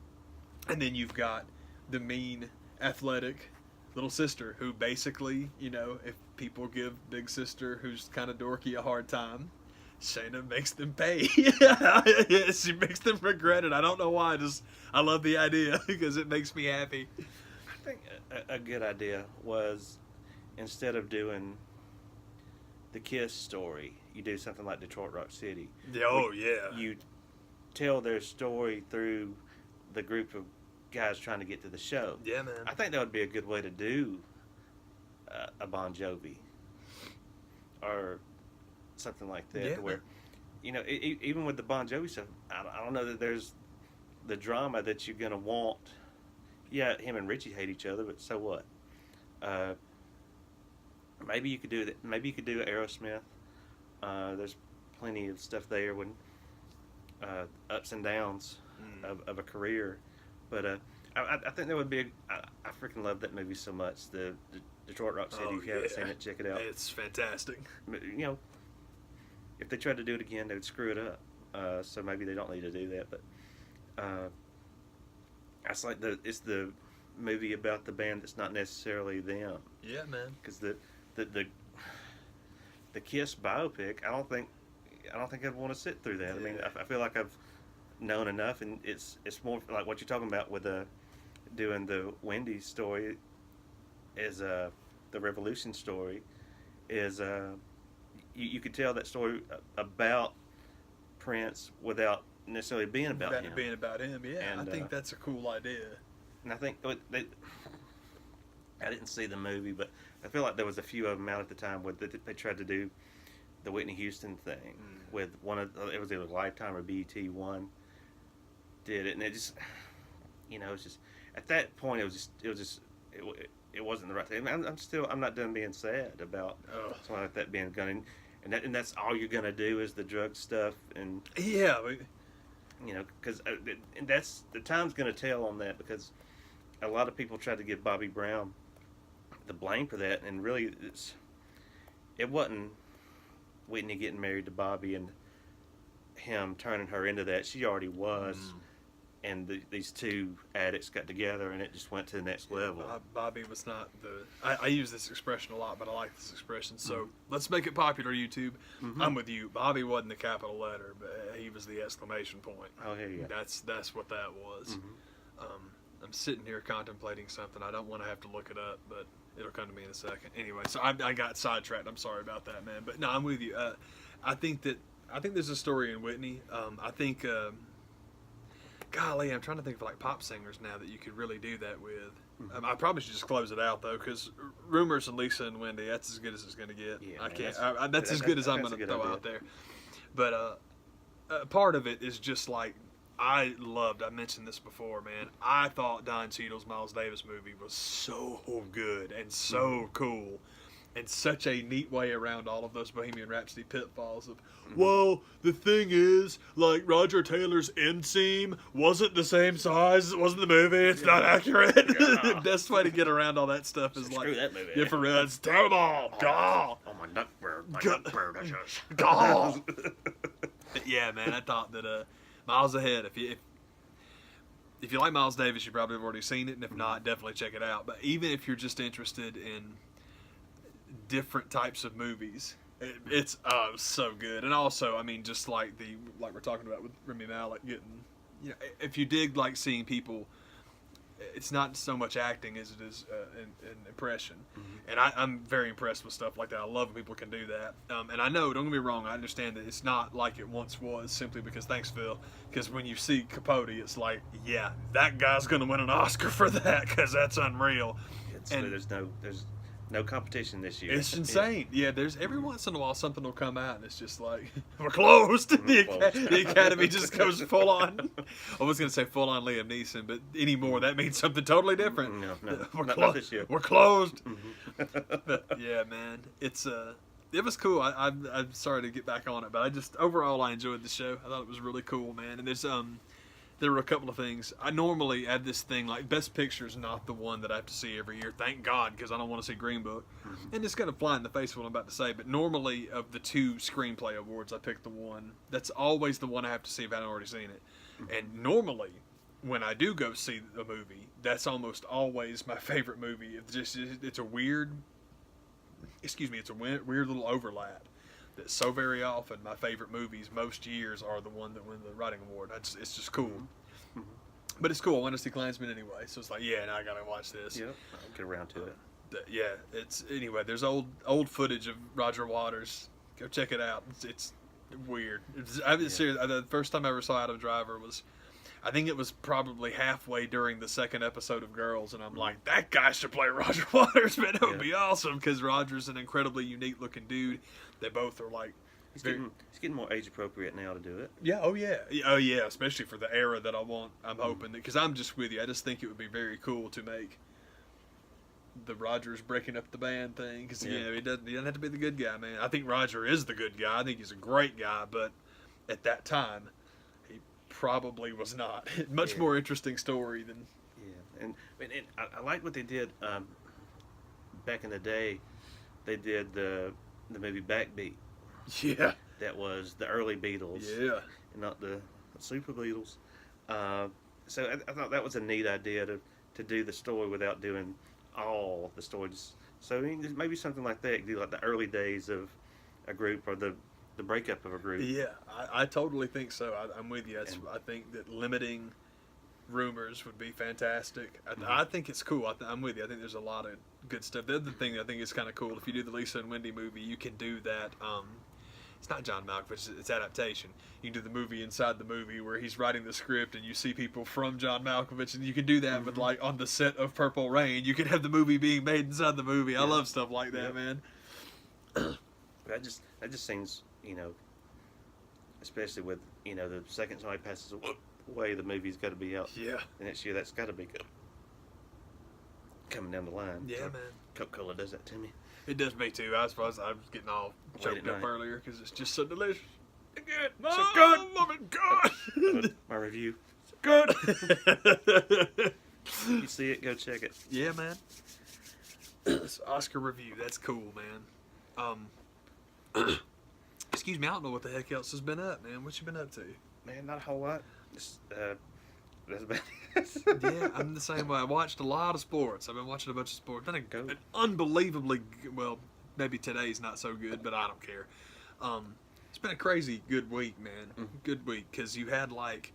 [SPEAKER 2] And then you've got the mean, athletic little sister who basically, you know, if people give big sister who's kind of dorky a hard time, Shayna makes them pay. She makes them regret it. I don't know why. I love the idea because it makes me happy.
[SPEAKER 1] I think a good idea was instead of doing the Kiss story, you do something like Detroit Rock City.
[SPEAKER 2] Oh, yeah.
[SPEAKER 1] You tell their story through the group of guys trying to get to the show.
[SPEAKER 2] Yeah, man.
[SPEAKER 1] I think that would be a good way to do a Bon Jovi or something like that,
[SPEAKER 2] Yeah,
[SPEAKER 1] where, you know, even with the Bon Jovi stuff, I don't know that there's the drama that you're gonna want. Yeah, him and Richie hate each other, but so what? Maybe you could do that. Maybe you could do Aerosmith. There's plenty of stuff there when ups and downs of a career, but I think that would be. I freaking love that movie so much. The Detroit Rock City. If you haven't seen it, check it out.
[SPEAKER 2] It's fantastic.
[SPEAKER 1] You know, if they tried to do it again, they would screw it up. So maybe they don't need to do that. But it's like it's the movie about the band that's not necessarily them.
[SPEAKER 2] Yeah, man.
[SPEAKER 1] Because the Kiss biopic, I don't think I'd want to sit through that. Yeah. I mean, I feel like I've known enough, and it's more like what you're talking about with doing the Wendy story is the Revolution story is you could tell that story about Prince without necessarily being about him.
[SPEAKER 2] Being about him, yeah.
[SPEAKER 1] And,
[SPEAKER 2] I think that's a cool idea.
[SPEAKER 1] And I think I didn't see the movie, but I feel like there was a few of them out at the time where they tried to do the Whitney Houston thing with one of it was either Lifetime or BET One did it, and it just it's just at that point it wasn't the right thing. I'm not done being sad about something like that being done, and that's all you're gonna do is the drug stuff and
[SPEAKER 2] yeah.
[SPEAKER 1] Because and that's the time's going to tell on that, because a lot of people tried to give Bobby Brown the blame for that, and really it wasn't Whitney getting married to Bobby and him turning her into that. She already was, and these two addicts got together, and it just went to the next level.
[SPEAKER 2] Bobby was not I use this expression a lot, but I like this expression. So let's make it popular, YouTube. I'm with you. Bobby wasn't the capital letter, but he was the exclamation point.
[SPEAKER 1] Oh, yeah.
[SPEAKER 2] That's what that was. I'm sitting here contemplating something. I don't want to have to look it up, but it'll come to me in a second. Anyway, so I got sidetracked. I'm sorry about that, man. But no, I'm with you. I think there's a story in Whitney. I think. Golly, I'm trying to think of like pop singers now that you could really do that with. I probably should just close it out though, because Rumors and Lisa and Wendy, that's as good as it's going to get.
[SPEAKER 1] Yeah,
[SPEAKER 2] I can't. That's as good as I'm going to throw out there. But part of it is just like I mentioned this before, man. I thought Don Cheadle's Miles Davis movie was so good and so cool. And such a neat way around all of those Bohemian Rhapsody pitfalls of, well, the thing is, like, Roger Taylor's inseam wasn't the same size as it was in the movie. It's not accurate. The best way to get around all that stuff is
[SPEAKER 1] Screw that movie.
[SPEAKER 2] Yeah, for real, it's terrible. Gah!
[SPEAKER 1] Oh, my nut bird, I just...
[SPEAKER 2] Gah! Yeah, man, I thought that miles ahead. If you like Miles Davis, you probably have already seen it, and if not, definitely check it out. But even if you're just interested in different types of movies, it's so good. And also, I mean, just like we're talking about with Rami Malek getting, if you dig like seeing people, it's not so much acting as it is an impression. And I'm very impressed with stuff like that. I love when people can do that. And I know, don't get me wrong, I understand that it's not like it once was, simply because, thanks Phil, because when you see Capote, it's like, yeah, that guy's going to win an Oscar for that, because that's unreal.
[SPEAKER 1] There's no competition this year.
[SPEAKER 2] It's insane. Yeah, there's every once in a while something will come out and it's just like, we're closed. The Academy just goes full on. I was going to say full on Liam Neeson, but anymore that means something totally different.
[SPEAKER 1] No, not this year.
[SPEAKER 2] We're closed. But yeah, man, it was cool. I'm sorry to get back on it, but overall I enjoyed the show. I thought it was really cool, man. And there were a couple of things. I normally add this thing, like Best Picture is not the one that I have to see every year. Thank God, because I don't want to see Green Book. And it's going to fly in the face of what I'm about to say, but normally of the two screenplay awards, I pick the one. That's always the one I have to see if I haven't already seen it. And normally, when I do go see a movie, that's almost always my favorite movie. It's a weird little overlap. That so very often my favorite movies most years are the one that win the writing award. It's just cool. But it's cool. I want to see Klansman anyway, so it's like, yeah, now I gotta watch this.
[SPEAKER 1] Yep, I'll get around to it.
[SPEAKER 2] Anyway. There's old footage of Roger Waters. Go check it out. It's weird. Serious. The first time I ever saw Adam Driver was, I think it was probably halfway during the second episode of Girls, and I'm like, that guy should play Roger Waters, man. That would be awesome, because Roger's an incredibly unique looking dude. They both are like,
[SPEAKER 1] he's getting more age appropriate now to do it.
[SPEAKER 2] Yeah, oh yeah, especially for the era that I'm hoping, because I'm just with you. I just think it would be very cool to make the Rogers breaking up the band thing, because he doesn't have to be the good guy, man. I think Roger is the good guy. I think he's a great guy, but at that time, he probably was not. Much more interesting story than.
[SPEAKER 1] Yeah, and I like what they did back in the day. They did the movie Backbeat.
[SPEAKER 2] Yeah.
[SPEAKER 1] That was the early Beatles.
[SPEAKER 2] Yeah.
[SPEAKER 1] And not the Super Beatles. So I thought that was a neat idea to do the story without doing all the stories. So maybe something like that. You do like the early days of a group or the breakup of a group.
[SPEAKER 2] Yeah, I totally think so. I'm with you. I think that limiting Rumors would be fantastic. I think it's cool. I'm with you. I think there's a lot of good stuff. The other thing I think is kind of cool, if you do the Lisa and Wendy movie, you can do that. It's not John Malkovich, it's adaptation. You can do the movie inside the movie where he's writing the script and you see people from John Malkovich, and you can do that with like on the set of Purple Rain. You can have the movie being made inside the movie. I love stuff like that, man.
[SPEAKER 1] That just seems, especially with, the second somebody passes away, the movie's got to be out.
[SPEAKER 2] Yeah.
[SPEAKER 1] The next year, that's got to be good. Coming down the line.
[SPEAKER 2] Yeah,
[SPEAKER 1] so
[SPEAKER 2] man.
[SPEAKER 1] Coca-Cola does that to me.
[SPEAKER 2] It does me too. I suppose I was getting all choked up earlier because it's just so delicious. It's good.
[SPEAKER 1] So
[SPEAKER 2] Oh,
[SPEAKER 1] good.
[SPEAKER 2] I love it. Good.
[SPEAKER 1] My review.
[SPEAKER 2] Good.
[SPEAKER 1] You see it, go check it.
[SPEAKER 2] Yeah, man. It's Oscar review. That's cool, man. Excuse me. I don't know what the heck else has been up, man. What you been up to?
[SPEAKER 1] Man, not a whole lot. Just, that's about it.
[SPEAKER 2] Yeah, I'm the same way. I watched a lot of sports. I've been watching a bunch of sports. Been an unbelievably well, maybe today's not so good, but I don't care. It's been a crazy good week, man. Good week because you had like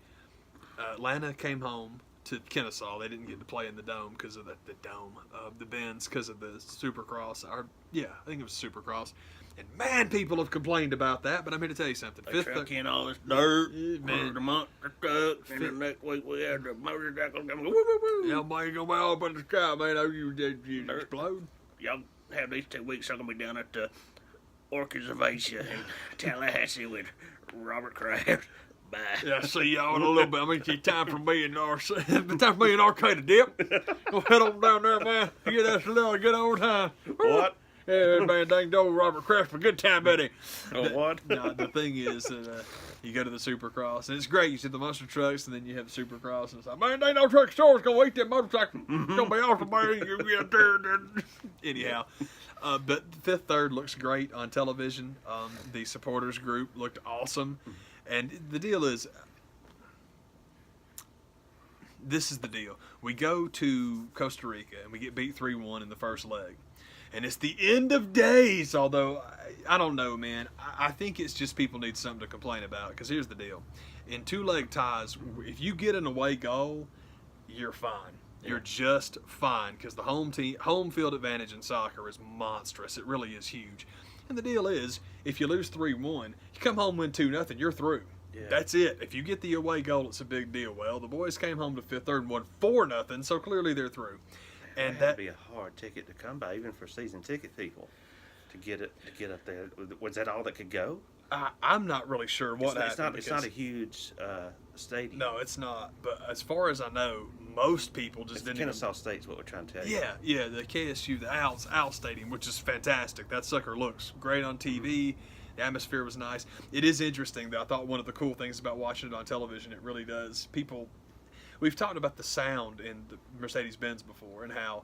[SPEAKER 2] Atlanta came home to Kennesaw. They didn't get to play in the dome because of the dome of the Benz because of the Supercross. I think it was Supercross. And man, people have complained about that, but I'm here to tell you something.
[SPEAKER 1] They truck in all this dirt,
[SPEAKER 2] man.
[SPEAKER 1] The monster trucks, and the next week we had the motorcycle coming. Woo, woo, woo.
[SPEAKER 2] Yeah, man, go way up in the sky, man. Oh, you explode.
[SPEAKER 1] Y'all have these 2 weeks. I'm gonna be down at the Orchids of Asia in Tallahassee with Robert Kraft. Bye.
[SPEAKER 2] Yeah, see y'all in a little bit. I mean, it's time for me and Arcade to dip. Go head on down there, man. Get us a little good old time.
[SPEAKER 1] What?
[SPEAKER 2] Yeah, man, dang old Robert Kraft for a good time, buddy.
[SPEAKER 1] What?
[SPEAKER 2] No, the thing is that you go to the Supercross, and it's great. You see the monster trucks, and then you have the Supercross, and it's like, man, ain't no truck store's gonna eat that motorcycle. It's gonna be awesome, man. You get up there. Anyhow, but Fifth Third looks great on television. The supporters group looked awesome, and the deal is, this is the deal. We go to Costa Rica, and we get beat 3-1 in the first leg. And it's the end of days, although, I don't know, man. I think it's just people need something to complain about. Because here's the deal. In two-leg ties, if you get an away goal, you're fine. You're just fine. Because the home field advantage in soccer is monstrous. It really is huge. And the deal is, if you lose 3-1, you come home win 2-0, you're through. Yeah. That's it. If you get the away goal, it's a big deal. Well, the boys came home to Fifth Third and won 4-0, so clearly they're through. And
[SPEAKER 1] that would be a hard ticket to come by, even for season ticket people, to get up there. Was that all that could go?
[SPEAKER 2] I'm not really sure what happened.
[SPEAKER 1] It's not a huge stadium.
[SPEAKER 2] No, it's not. But as far as I know, most people just didn't.
[SPEAKER 1] Kennesaw State's what we're trying to tell you.
[SPEAKER 2] Yeah, the KSU, the Owl Stadium, which is fantastic. That sucker looks great on TV. The atmosphere was nice. It is interesting, though. I thought one of the cool things about watching it on television, it really does. We've talked about the sound in the Mercedes-Benz before and how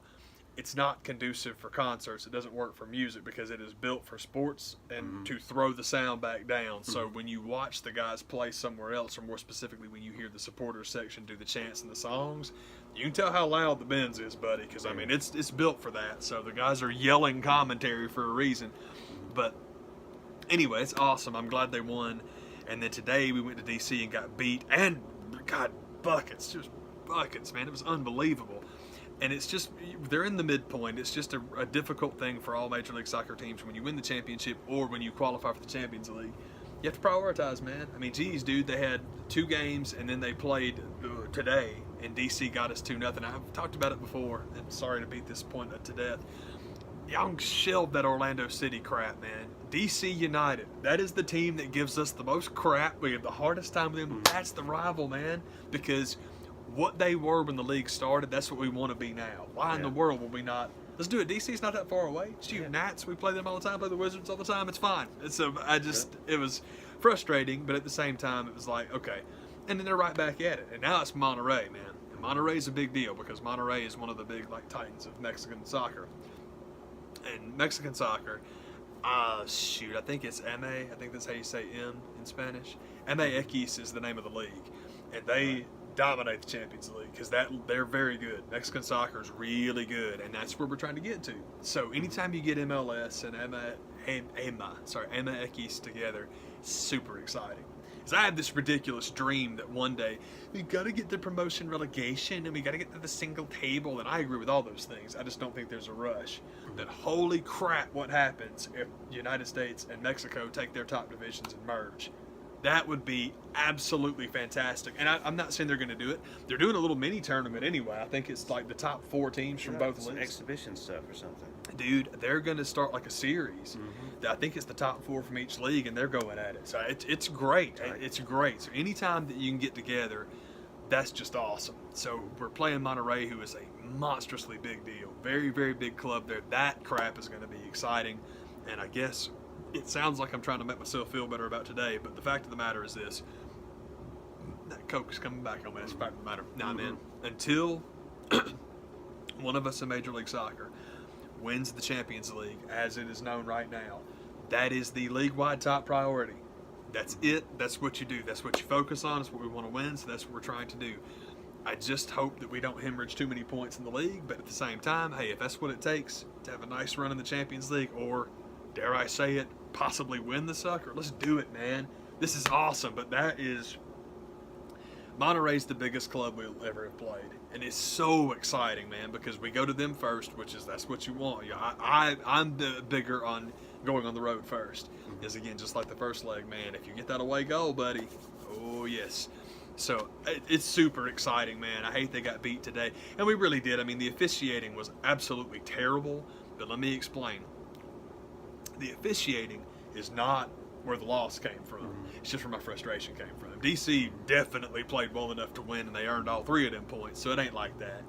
[SPEAKER 2] it's not conducive for concerts. It doesn't work for music because it is built for sports and to throw the sound back down. So when you watch the guys play somewhere else, or more specifically when you hear the supporters section do the chants and the songs, you can tell how loud the Benz is, buddy, because, I mean, it's built for that. So the guys are yelling commentary for a reason. But anyway, it's awesome. I'm glad they won. And then today we went to D.C. and got beat. And, God, buckets, just buckets, man. It was unbelievable. And it's just, they're in the midpoint. It's just a difficult thing for all Major League Soccer teams when you win the championship or when you qualify for the Champions League. You have to prioritize, man. I mean, geez, dude, they had 2 games and then they played today, and DC got us 2-0. I've talked about it before, and sorry to beat this point to death. Y'all shelved that Orlando City crap, man. DC United, that is the team that gives us the most crap. We have the hardest time with them. That's the rival, man, because what they were when the league started, that's what we want to be now. Why in the world will we not? Let's do it. DC's not that far away. Shoot, Nats, we play them all the time, play the Wizards all the time. It's fine. So it was frustrating, but at the same time, it was like, okay. And then they're right back at it. And now it's Monterrey, man. And Monterrey's a big deal because Monterrey is one of the big, titans of Mexican soccer. And Mexican soccer, I think it's MA. I think that's how you say M in Spanish. MX is the name of the league. And they dominate the Champions League because they're very good. Mexican soccer is really good, and that's where we're trying to get to. So anytime you get MLS and MX together, super exciting. Because I have this ridiculous dream that one day we got to get the promotion relegation and we got to get to the single table. And I agree with all those things. I just don't think there's a rush. That holy crap, what happens if the United States and Mexico take their top divisions and merge? That would be absolutely fantastic. And I'm not saying they're going to do it. They're doing a little mini tournament anyway. I think it's like the top 4 teams from both leagues.
[SPEAKER 1] Exhibition stuff or something.
[SPEAKER 2] Dude, they're going to start like a series. I think it's the top 4 from each league, and they're going at it. So it's great.
[SPEAKER 1] Right.
[SPEAKER 2] It's great. So anytime that you can get together, that's just awesome. So we're playing Monterrey, who is a monstrously big deal. Very, very big club there. That crap is going to be exciting. And I guess it sounds like I'm trying to make myself feel better about today, but the fact of the matter is this. That Coke's coming back on me. That's the fact of the matter. Nah, man. Until one of us in Major League Soccer wins the Champions League, as it is known right now, that is the league-wide top priority. That's it. That's what you do. That's what you focus on. That's what we want to win, so that's what we're trying to do. I just hope that we don't hemorrhage too many points in the league, but at the same time, hey, if that's what it takes to have a nice run in the Champions League, or, dare I say it, possibly win the sucker, let's do it, man. This is awesome, but that is... Monterrey's the biggest club we'll ever have played, and it's so exciting, man, because we go to them first, that's what you want. I'm bigger on going on the road first, because again, just like the first leg, man, if you get that away goal, buddy, oh yes. So it's super exciting, man. I hate they got beat today, and we really did. I mean, the officiating was absolutely terrible, but let me explain. The officiating is not where the loss came from. It's just where my frustration came from. DC definitely played well enough to win, and they earned all 3 of them points, so it ain't like that.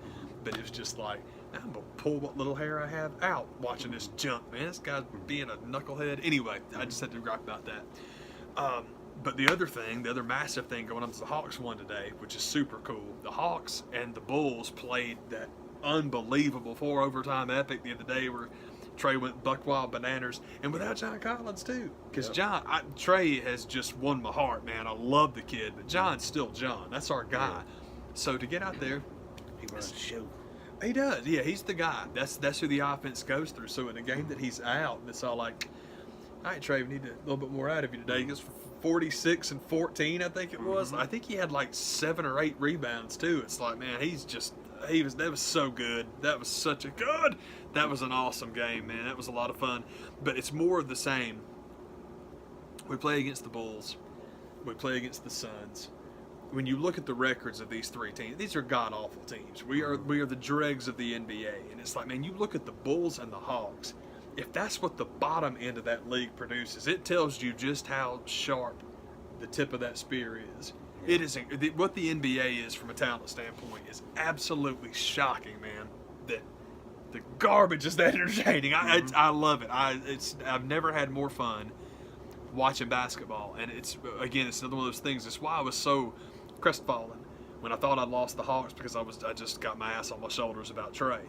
[SPEAKER 2] But it was just like, I'm going to pull what little hair I have out watching this junk, man. This guy's being a knucklehead. Anyway, I just had to gripe about that. But the other massive thing going on is the Hawks won today, which is super cool. The Hawks and the Bulls played that unbelievable 4 overtime epic the other day where Trey went buck wild bananas, and without John Collins too, because Trey has just won my heart, man. I love the kid, but John's still John. That's our guy. So to get out there,
[SPEAKER 1] He runs the show.
[SPEAKER 2] he does. Yeah, he's the guy. That's who the offense goes through. So in a game that he's out, it's all like, all right, Trey, we need a little bit more out of you today. He goes 46 and 14, I think it was. I think he had like 7 or 8 rebounds too. It's like, man, that was so good. That was an awesome game, man. That was a lot of fun. But it's more of the same. We play against the Bulls. We play against the Suns. When you look at the records of these 3 teams, these are god-awful teams. We are the dregs of the NBA. And it's like, man, you look at the Bulls and the Hawks. If that's what the bottom end of that league produces, it tells you just how sharp the tip of that spear is. Yeah. It is what the NBA is from a talent standpoint is absolutely shocking, man. That the garbage is that entertaining. I love it. I've never had more fun watching basketball, and it's another one of those things. That's why I was so crestfallen when I thought I'd lost the Hawks, because I just got my ass on my shoulders about Trey.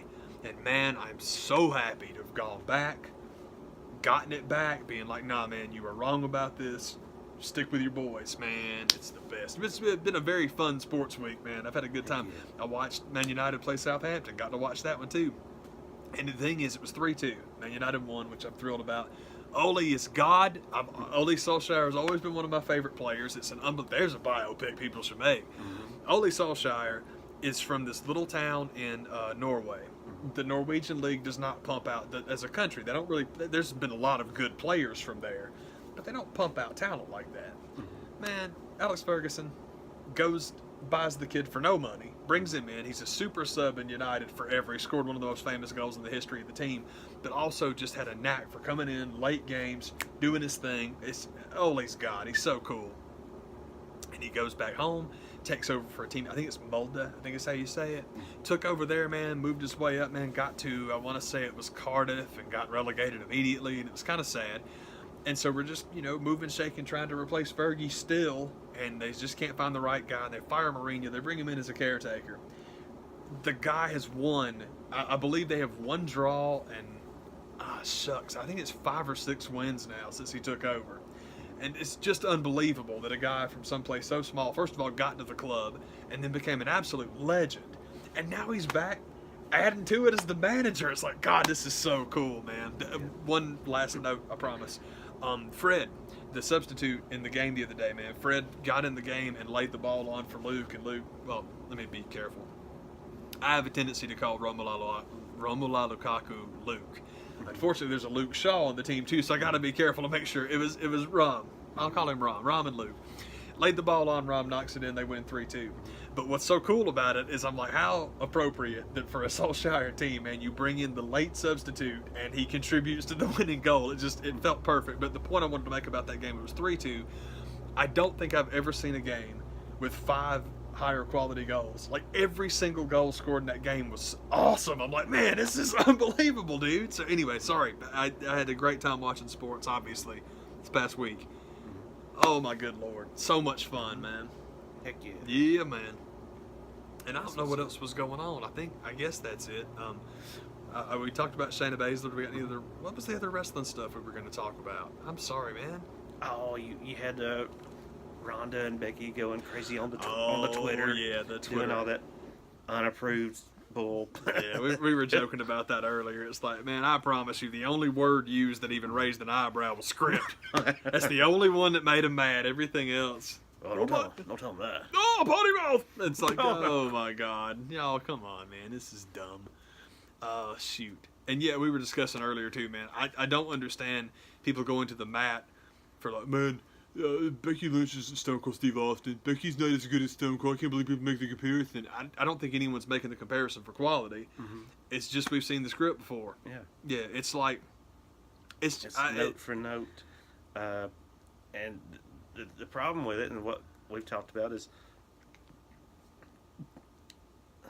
[SPEAKER 2] And man, I'm so happy to have gone back, gotten it back, being like, nah, man, you were wrong about this. Stick with your boys, man. It's the best. It's been a very fun sports week, man. I've had a good time. I watched Man United play Southampton. Got to watch that one too. And the thing is, it was 3-2. Man United won, which I'm thrilled about. Ole is God. Ole Solskjaer has always been one of my favorite players. There's a biopic people should make. Ole Solskjaer is from this little town in Norway. The Norwegian league does not pump out, as a country, they don't really, there's been a lot of good players from there, but they don't pump out talent like that. Man, Alex Ferguson buys the kid for no money, brings him in. He's a super sub in United forever. He scored one of the most famous goals in the history of the team, but also just had a knack for coming in late games, doing his thing. Ole's God. He's so cool. And he goes back home, takes over for a team, I think it's Molde, I think is how you say it. Took over there, man, moved his way up, man, got to, I want to say it was Cardiff, and got relegated immediately, and it was kind of sad. And so we're just, moving, shaking, trying to replace Fergie still, and they just can't find the right guy, and they fire Mourinho, they bring him in as a caretaker. The guy has won, I believe they have 1 draw, and, shucks, I think it's 5 or 6 wins now since he took over. And it's just unbelievable that a guy from someplace so small, first of all, got into the club and then became an absolute legend. And now he's back adding to it as the manager. It's like, God, this is so cool, man. One last note, I promise. Fred, the substitute in the game the other day, man. Fred got in the game and laid the ball on for Luke, and Luke. Well, let me be careful. I have a tendency to call Romelu Lukaku Luke. Unfortunately, there's a Luke Shaw on the team too, so I got to be careful to make sure it was Rom. I'll call him Rom. Rom and Luke. Laid the ball on, Rom knocks it in, they win 3-2. But what's so cool about it is I'm like, how appropriate that for a Solskjaer team, man, you bring in the late substitute and he contributes to the winning goal. It felt perfect. But the point I wanted to make about that game, it was 3-2. I don't think I've ever seen a game with 5 higher quality goals. Like, every single goal scored in that game was awesome. I'm like, man, this is unbelievable, dude. So anyway, sorry. I had a great time watching sports, obviously, this past week. Oh my good Lord. So much fun, man.
[SPEAKER 1] Heck yeah.
[SPEAKER 2] Yeah, man. And I don't know what else was going on. I guess that's it. We talked about Shayna Baszler. We got any other, what was the other wrestling stuff we were going to talk about? I'm sorry, man.
[SPEAKER 1] Oh, you had Rhonda and Becky going crazy on the Twitter.
[SPEAKER 2] Yeah, the Twitter.
[SPEAKER 1] Doing all that unapproved bull.
[SPEAKER 2] Yeah, we were joking about that earlier. It's like, man, I promise you, the only word used that even raised an eyebrow was script. That's the only one that made him mad. Everything else.
[SPEAKER 1] Oh, don't tell him that.
[SPEAKER 2] Oh, potty mouth! It's like, oh my God. Y'all, come on, man. This is dumb. Shoot. And yeah, we were discussing earlier too, man. I don't understand people going to the mat for like, man, Becky Lynch isn't Stone Cold Steve Austin. Becky's not as good as Stone Cold. I can't believe people make the comparison. I don't think anyone's making the comparison for quality. Mm-hmm. It's just we've seen the script before.
[SPEAKER 1] Yeah.
[SPEAKER 2] Yeah, it's like... It's
[SPEAKER 1] note for note. And the problem with it, and what we've talked about, is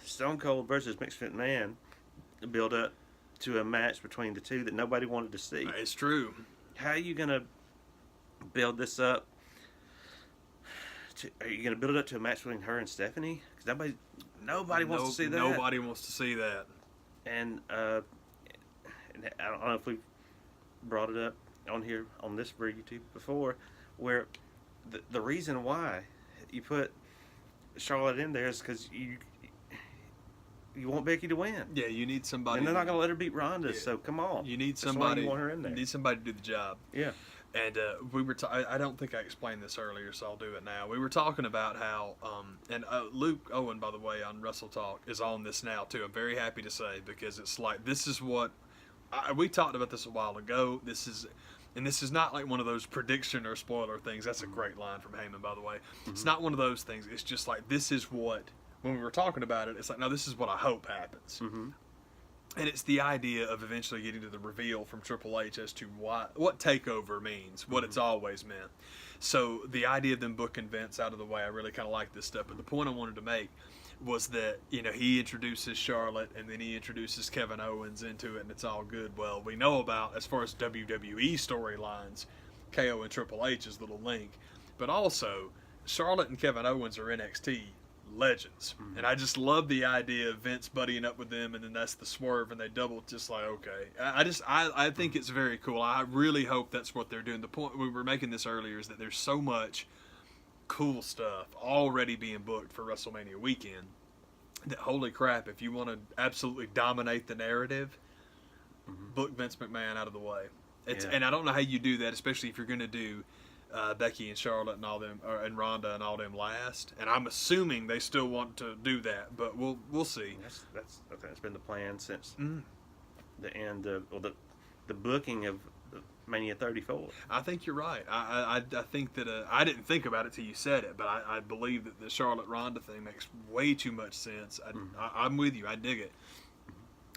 [SPEAKER 1] Stone Cold versus Mixed McMahon build up to a match between the two that nobody wanted to see.
[SPEAKER 2] It's true.
[SPEAKER 1] How are you going to build this up? Are you going to build it up to a match between her and Stephanie? Because nobody wants to see that.
[SPEAKER 2] Nobody wants to see that.
[SPEAKER 1] And I don't know if we've brought it up on here on this for YouTube before, where the reason why you put Charlotte in there is because you want Becky to win.
[SPEAKER 2] Yeah, you need somebody.
[SPEAKER 1] And they're not going to let her beat Ronda, so come on.
[SPEAKER 2] You need somebody.
[SPEAKER 1] You want her in there.
[SPEAKER 2] You need somebody to do the job.
[SPEAKER 1] Yeah.
[SPEAKER 2] And we were. I don't think I explained this earlier, so I'll do it now. We were talking about how, and Luke Owen, by the way, on Wrestle Talk is on this now too. I'm very happy to say, because it's like, this is what we talked about this a while ago. This is not like one of those prediction or spoiler things. That's a great line from Heyman, by the way. Mm-hmm. It's not one of those things. It's just like, this is what, when we were talking about it, it's like, no, this is what I hope happens. Mm-hmm. And it's the idea of eventually getting to the reveal from Triple H as to what takeover means, what it's always meant. So the idea of them booking Vince out of the way, I really kind of like this stuff. But the point I wanted to make was that, he introduces Charlotte and then he introduces Kevin Owens into it, and it's all good. Well, we know about, as far as WWE storylines, KO and Triple H's little link. But also, Charlotte and Kevin Owens are NXT legends. Mm-hmm. And I just love the idea of Vince buddying up with them, and then that's the swerve, and they double, just like, okay. I think it's very cool. I really hope that's what they're doing. The point, we were making this earlier, is that there's so much cool stuff already being booked for WrestleMania weekend that, holy crap, if you want to absolutely dominate the narrative, book Vince McMahon out of the way. And I don't know how you do that, especially if you're going to do Becky and Charlotte and all them, and Ronda and all them last. And I'm assuming they still want to do that, but we'll see.
[SPEAKER 1] That's been the plan since the end of the booking of Mania 34.
[SPEAKER 2] I think you're right. I think that I didn't think about it till you said it, but I believe that the Charlotte Ronda thing makes way too much sense. I'm with you. I dig it,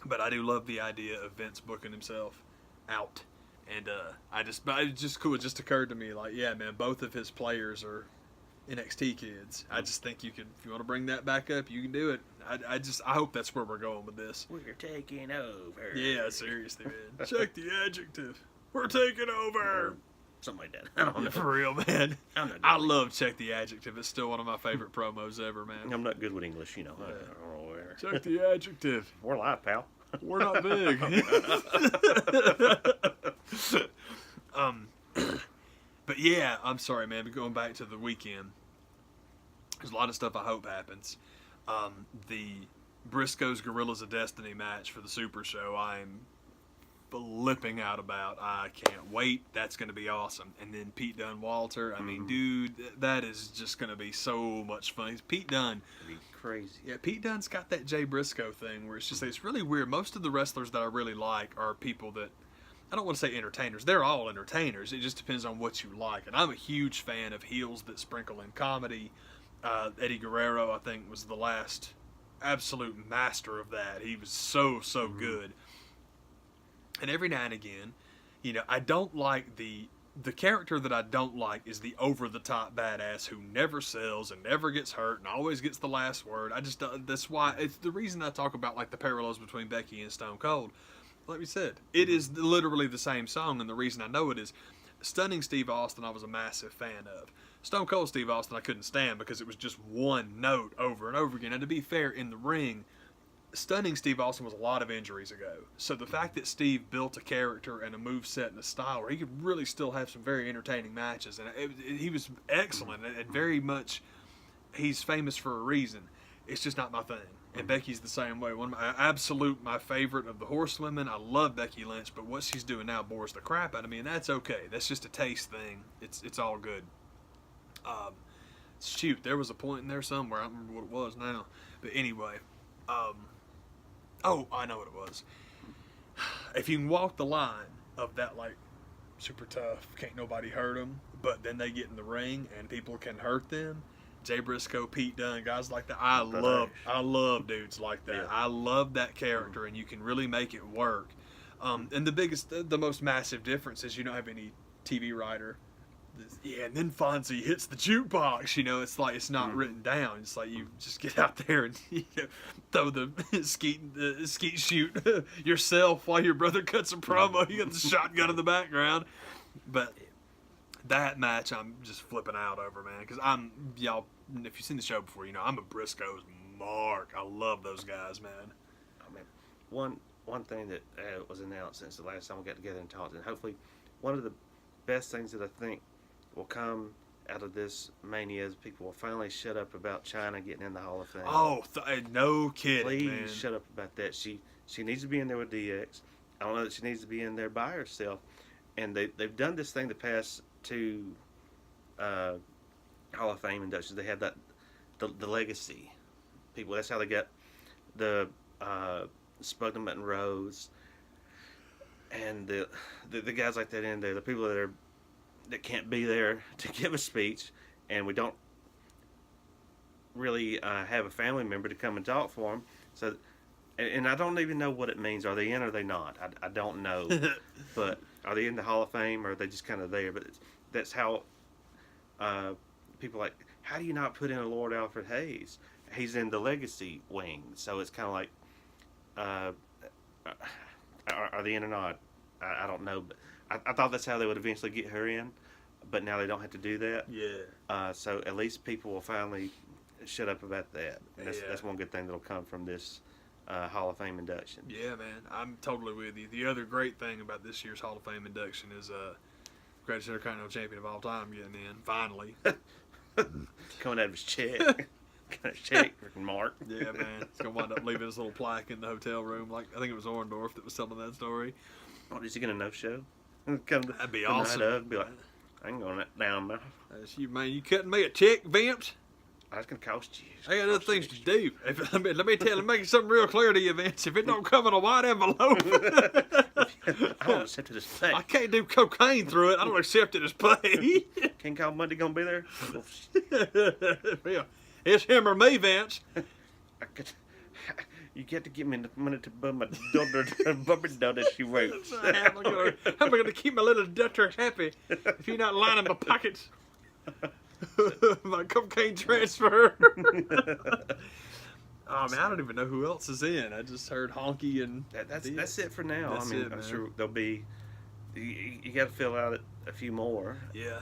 [SPEAKER 2] but I do love the idea of Vince booking himself out. And but it's just cool. It just occurred to me, like, yeah, man, both of his players are NXT kids. I just think you can, if you want to bring that back up, you can do it. I hope that's where we're going with this.
[SPEAKER 1] We're taking over.
[SPEAKER 2] Yeah, seriously, man. Check the adjective. We're taking over.
[SPEAKER 1] Something like that. I don't know.
[SPEAKER 2] For real, man. I love Check the Adjective. It's still one of my favorite promos ever, man.
[SPEAKER 1] I'm not good with English, I don't know where.
[SPEAKER 2] Check the adjective.
[SPEAKER 1] We're live, pal.
[SPEAKER 2] We're not big. But yeah, I'm sorry, man. But going back to the weekend, there's a lot of stuff I hope happens. The Briscoes Gorillas of Destiny match for the Super Show, I'm flipping out about. I can't wait. That's going to be awesome. And then Pete Dunne Walter. I mean, dude, that is just going to be so much fun. Pete Dunne.
[SPEAKER 1] It'd be crazy.
[SPEAKER 2] Yeah, Pete Dunne's got that Jay Briscoe thing where it's just it's really weird. Most of the wrestlers that I really like are people that I don't want to say entertainers. They're all entertainers. It just depends on what you like. And I'm a huge fan of heels that sprinkle in comedy. Eddie Guerrero, I think, was the last absolute master of that. He was so good. And every now and again, you know, I don't like the character that I don't like is the over-the-top badass who never sells and never gets hurt and always gets the last word. I just that's why it's the reason I talk about like the parallels between Becky and Stone Cold. Like we said, it is literally the same song, and the reason I know it is Stunning Steve Austin I was a massive fan of. Stone Cold Steve Austin I couldn't stand because it was just one note over and over again. And to be fair, in the ring, Stunning Steve Austin was a lot of injuries ago. So the fact that Steve built a character and a moveset and a style where he could really still have some very entertaining matches, and he was excellent and very much he's famous for a reason. It's just not my thing. And Becky's the same way. One of my favorite of the horsewomen. I love Becky Lynch, but what she's doing now bores the crap out of me, and that's okay. That's just a taste thing. It's all good. Shoot, there was a point in there somewhere. I don't remember what it was now. But anyway, oh, I know what it was. If you can walk the line of that, like, super tough, can't nobody hurt them, but then they get in the ring and people can hurt them. Jay Briscoe, Pete Dunne, guys like that. I love dudes like that. Yeah. I love that character, and you can really make it work. And the most massive difference is you don't have any TV writer. And then Fonzie hits the jukebox. You know, it's like it's not written down. It's like you just get out there and throw the skeet shoot yourself while your brother cuts a promo. You got the shotgun in the background, but. That match, I'm just flipping out over, man. Because y'all, if you've seen the show before, you know I'm a Briscoe's mark. I love those guys, man.
[SPEAKER 1] I mean, one thing that was announced since the last time we got together and talked, and hopefully one of the best things that I think will come out of this mania is people will finally shut up about China getting in the Hall of Fame.
[SPEAKER 2] Oh, no kidding,
[SPEAKER 1] Please
[SPEAKER 2] man.
[SPEAKER 1] Shut up about that. She needs to be in there with DX. I don't know that she needs to be in there by herself. And they've done this thing the past two Hall of Fame inductions. They had the legacy people. That's how they got the Spudman and Rose and the guys like that in there. The people that can't be there to give a speech, and we don't really have a family member to come and talk for them. So, and I don't even know what it means. Are they in or are they not? I don't know, but. Are they in the Hall of Fame, or are they just kind of there? But that's how people like, how do you not put in a Lord Alfred Hayes? He's in the legacy wing. So it's kind of like, are they in or not? I don't know. But I thought that's how they would eventually get her in, but now they don't have to do that.
[SPEAKER 2] Yeah.
[SPEAKER 1] So at least people will finally shut up about that. That's one good thing that'll come from this Hall of Fame induction.
[SPEAKER 2] Yeah, man, I'm totally with you. The other great thing about this year's Hall of Fame induction is greatest Intercontinental Champion of all time getting in, finally.
[SPEAKER 1] Coming out of his check. Freaking Mark.
[SPEAKER 2] Yeah, man. He's going to wind up leaving his little plaque in the hotel room. Like, I think it was Orndorff that was telling that story.
[SPEAKER 1] Oh, is he going to no-show?
[SPEAKER 2] That'd be awesome.
[SPEAKER 1] Be like, I ain't going down now.
[SPEAKER 2] Man, you cutting me a check, Vince?
[SPEAKER 1] That's going to cost you.
[SPEAKER 2] I got other things to do. Let me make something real clear to you, Vince. If it don't come in a white envelope,
[SPEAKER 1] I don't accept it as pay.
[SPEAKER 2] I can't do cocaine through it. I don't accept it as pay.
[SPEAKER 1] King Kong Monday gonna be there?
[SPEAKER 2] Yeah. It's him or me, Vince.
[SPEAKER 1] You get to give me the money to buy my daughter she wrote.
[SPEAKER 2] How am I gonna keep my little daughter happy if you're not lining my pockets? My cocaine transfer. Oh man, I don't even know who else is in. I just heard Honky and
[SPEAKER 1] that's it for now.
[SPEAKER 2] That's it,
[SPEAKER 1] I'm sure there'll be. You got to fill out a few more.
[SPEAKER 2] Yeah.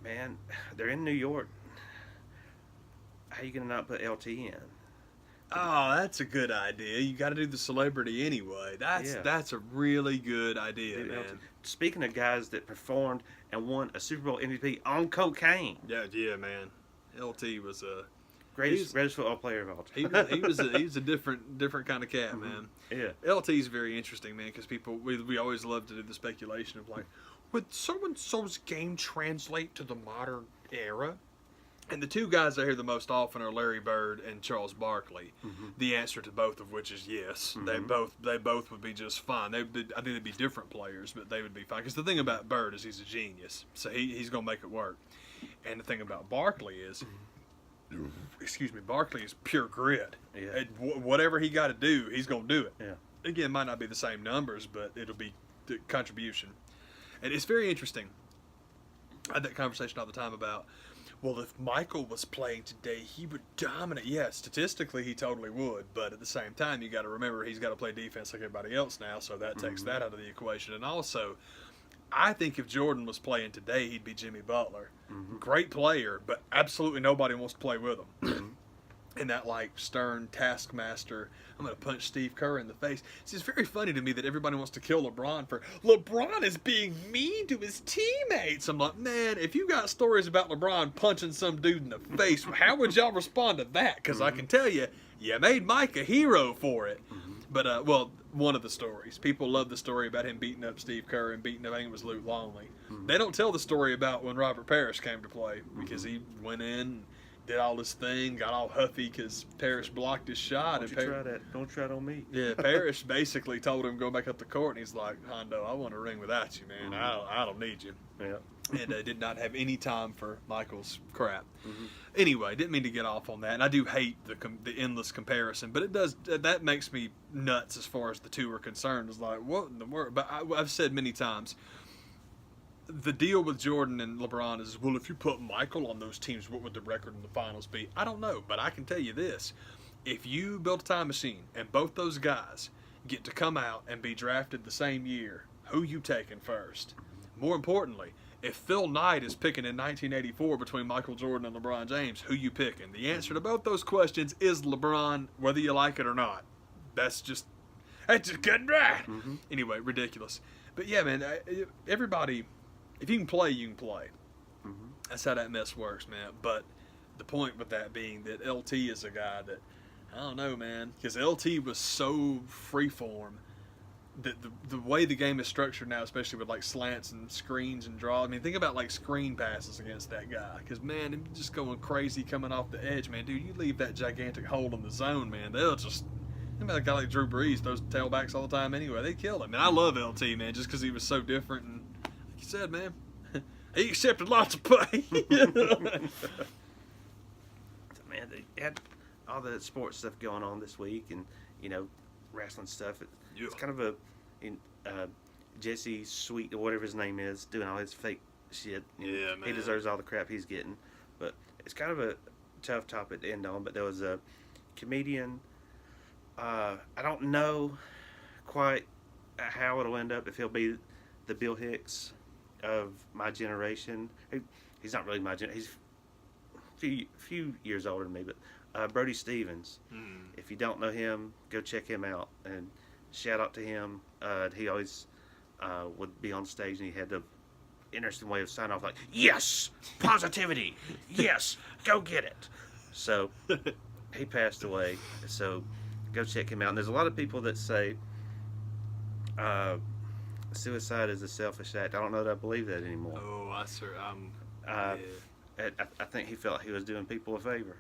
[SPEAKER 1] Man, they're in New York. How you gonna not put LT in?
[SPEAKER 2] Oh, that's a good idea. You got to do the celebrity anyway. That's a really good idea, man.
[SPEAKER 1] LT. Speaking of guys that performed and won a Super Bowl MVP on cocaine.
[SPEAKER 2] Yeah, man. LT was
[SPEAKER 1] greatest football player of all time.
[SPEAKER 2] He was a different kind of cat, man.
[SPEAKER 1] Yeah.
[SPEAKER 2] LT is very interesting, man, because we always love to do the speculation of like, would so and so's game translate to the modern era? And the two guys I hear the most often are Larry Bird and Charles Barkley. The answer to both of which is yes. They both would be just fine. I think they'd be different players, but they would be fine. Because the thing about Bird is he's a genius, so he's going to make it work. And the thing about Barkley is, Barkley is pure grit.
[SPEAKER 1] Yeah.
[SPEAKER 2] Whatever he got to do, he's going to do it.
[SPEAKER 1] Yeah.
[SPEAKER 2] Again, it might not be the same numbers, but it'll be the contribution. And it's very interesting. I had that conversation all the time about, well, if Michael was playing today, he would dominate. Yeah, statistically, he totally would. But at the same time, you got to remember he's got to play defense like everybody else now, so that takes that out of the equation. And also, I think if Jordan was playing today, he'd be Jimmy Butler. Great player, but absolutely nobody wants to play with him. And that, like, stern taskmaster, I'm going to punch Steve Kerr in the face. It's very funny to me that everybody wants to kill LeBron for, LeBron is being mean to his teammates. I'm like, man, if you got stories about LeBron punching some dude in the face, how would y'all respond to that? Because I can tell you, you made Mike a hero for it. But, well, one of the stories. People love the story about him beating up Steve Kerr and beating up, I think it was Luke Longley. They don't tell the story about when Robert Parrish came to play, because he went in, did all this thing, got all huffy because Parrish blocked his shot.
[SPEAKER 1] Don't try that. Don't try it on me.
[SPEAKER 2] Yeah, Parrish basically told him go back up the court, and he's like, Hondo, I want a ring without you, man. I don't need you.
[SPEAKER 1] Yeah.
[SPEAKER 2] And did not have any time for Michael's crap. Anyway, didn't mean to get off on that. And I do hate the endless comparison, but that makes me nuts as far as the two are concerned. It's like, what in the world? But I've said many times, the deal with Jordan and LeBron is, well, if you put Michael on those teams, what would the record in the finals be? I don't know, but I can tell you this. If you build a time machine and both those guys get to come out and be drafted the same year, who you taking first? More importantly, if Phil Knight is picking in 1984 between Michael Jordan and LeBron James, who you picking? The answer to both those questions is LeBron, whether you like it or not. That's just getting right. Anyway, ridiculous. But yeah, man, everybody... If you can play, you can play. That's how that mess works, man. But the point with that being that LT is a guy that, I don't know, man, because LT was so freeform that the way the game is structured now, especially with like slants and screens and draws. I mean, think about like screen passes against that guy. Because, man, him just going crazy coming off the edge, man. Dude, you leave that gigantic hole in the zone, man. They'll just... Think about a guy like Drew Brees, throws tailbacks all the time anyway. They kill him. And I love LT, man, just because he was so different and... Like you said, man, he accepted lots of pay.
[SPEAKER 1] Man, they had all the sports stuff going on this week, and wrestling stuff. It's kind of Jesse Sweet or whatever his name is doing all his fake shit.
[SPEAKER 2] Yeah, man.
[SPEAKER 1] He deserves all the crap he's getting, but it's kind of a tough topic to end on. But there was a comedian. I don't know quite how it'll end up, if he'll be the Bill Hicks of my generation. He's not really my generation. He's a few years older than me, but Brody Stevens. If you don't know him, go check him out. And shout out to him. He always would be on stage, and he had the interesting way of signing off like, yes, positivity, yes, go get it. So he passed away, so go check him out. And there's a lot of people that say suicide is a selfish act. I don't know that I believe that anymore.
[SPEAKER 2] Oh,
[SPEAKER 1] I think he felt he was doing people a favor.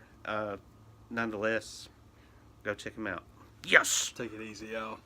[SPEAKER 1] Nonetheless, go check him out. Yes!
[SPEAKER 2] Take it easy, y'all.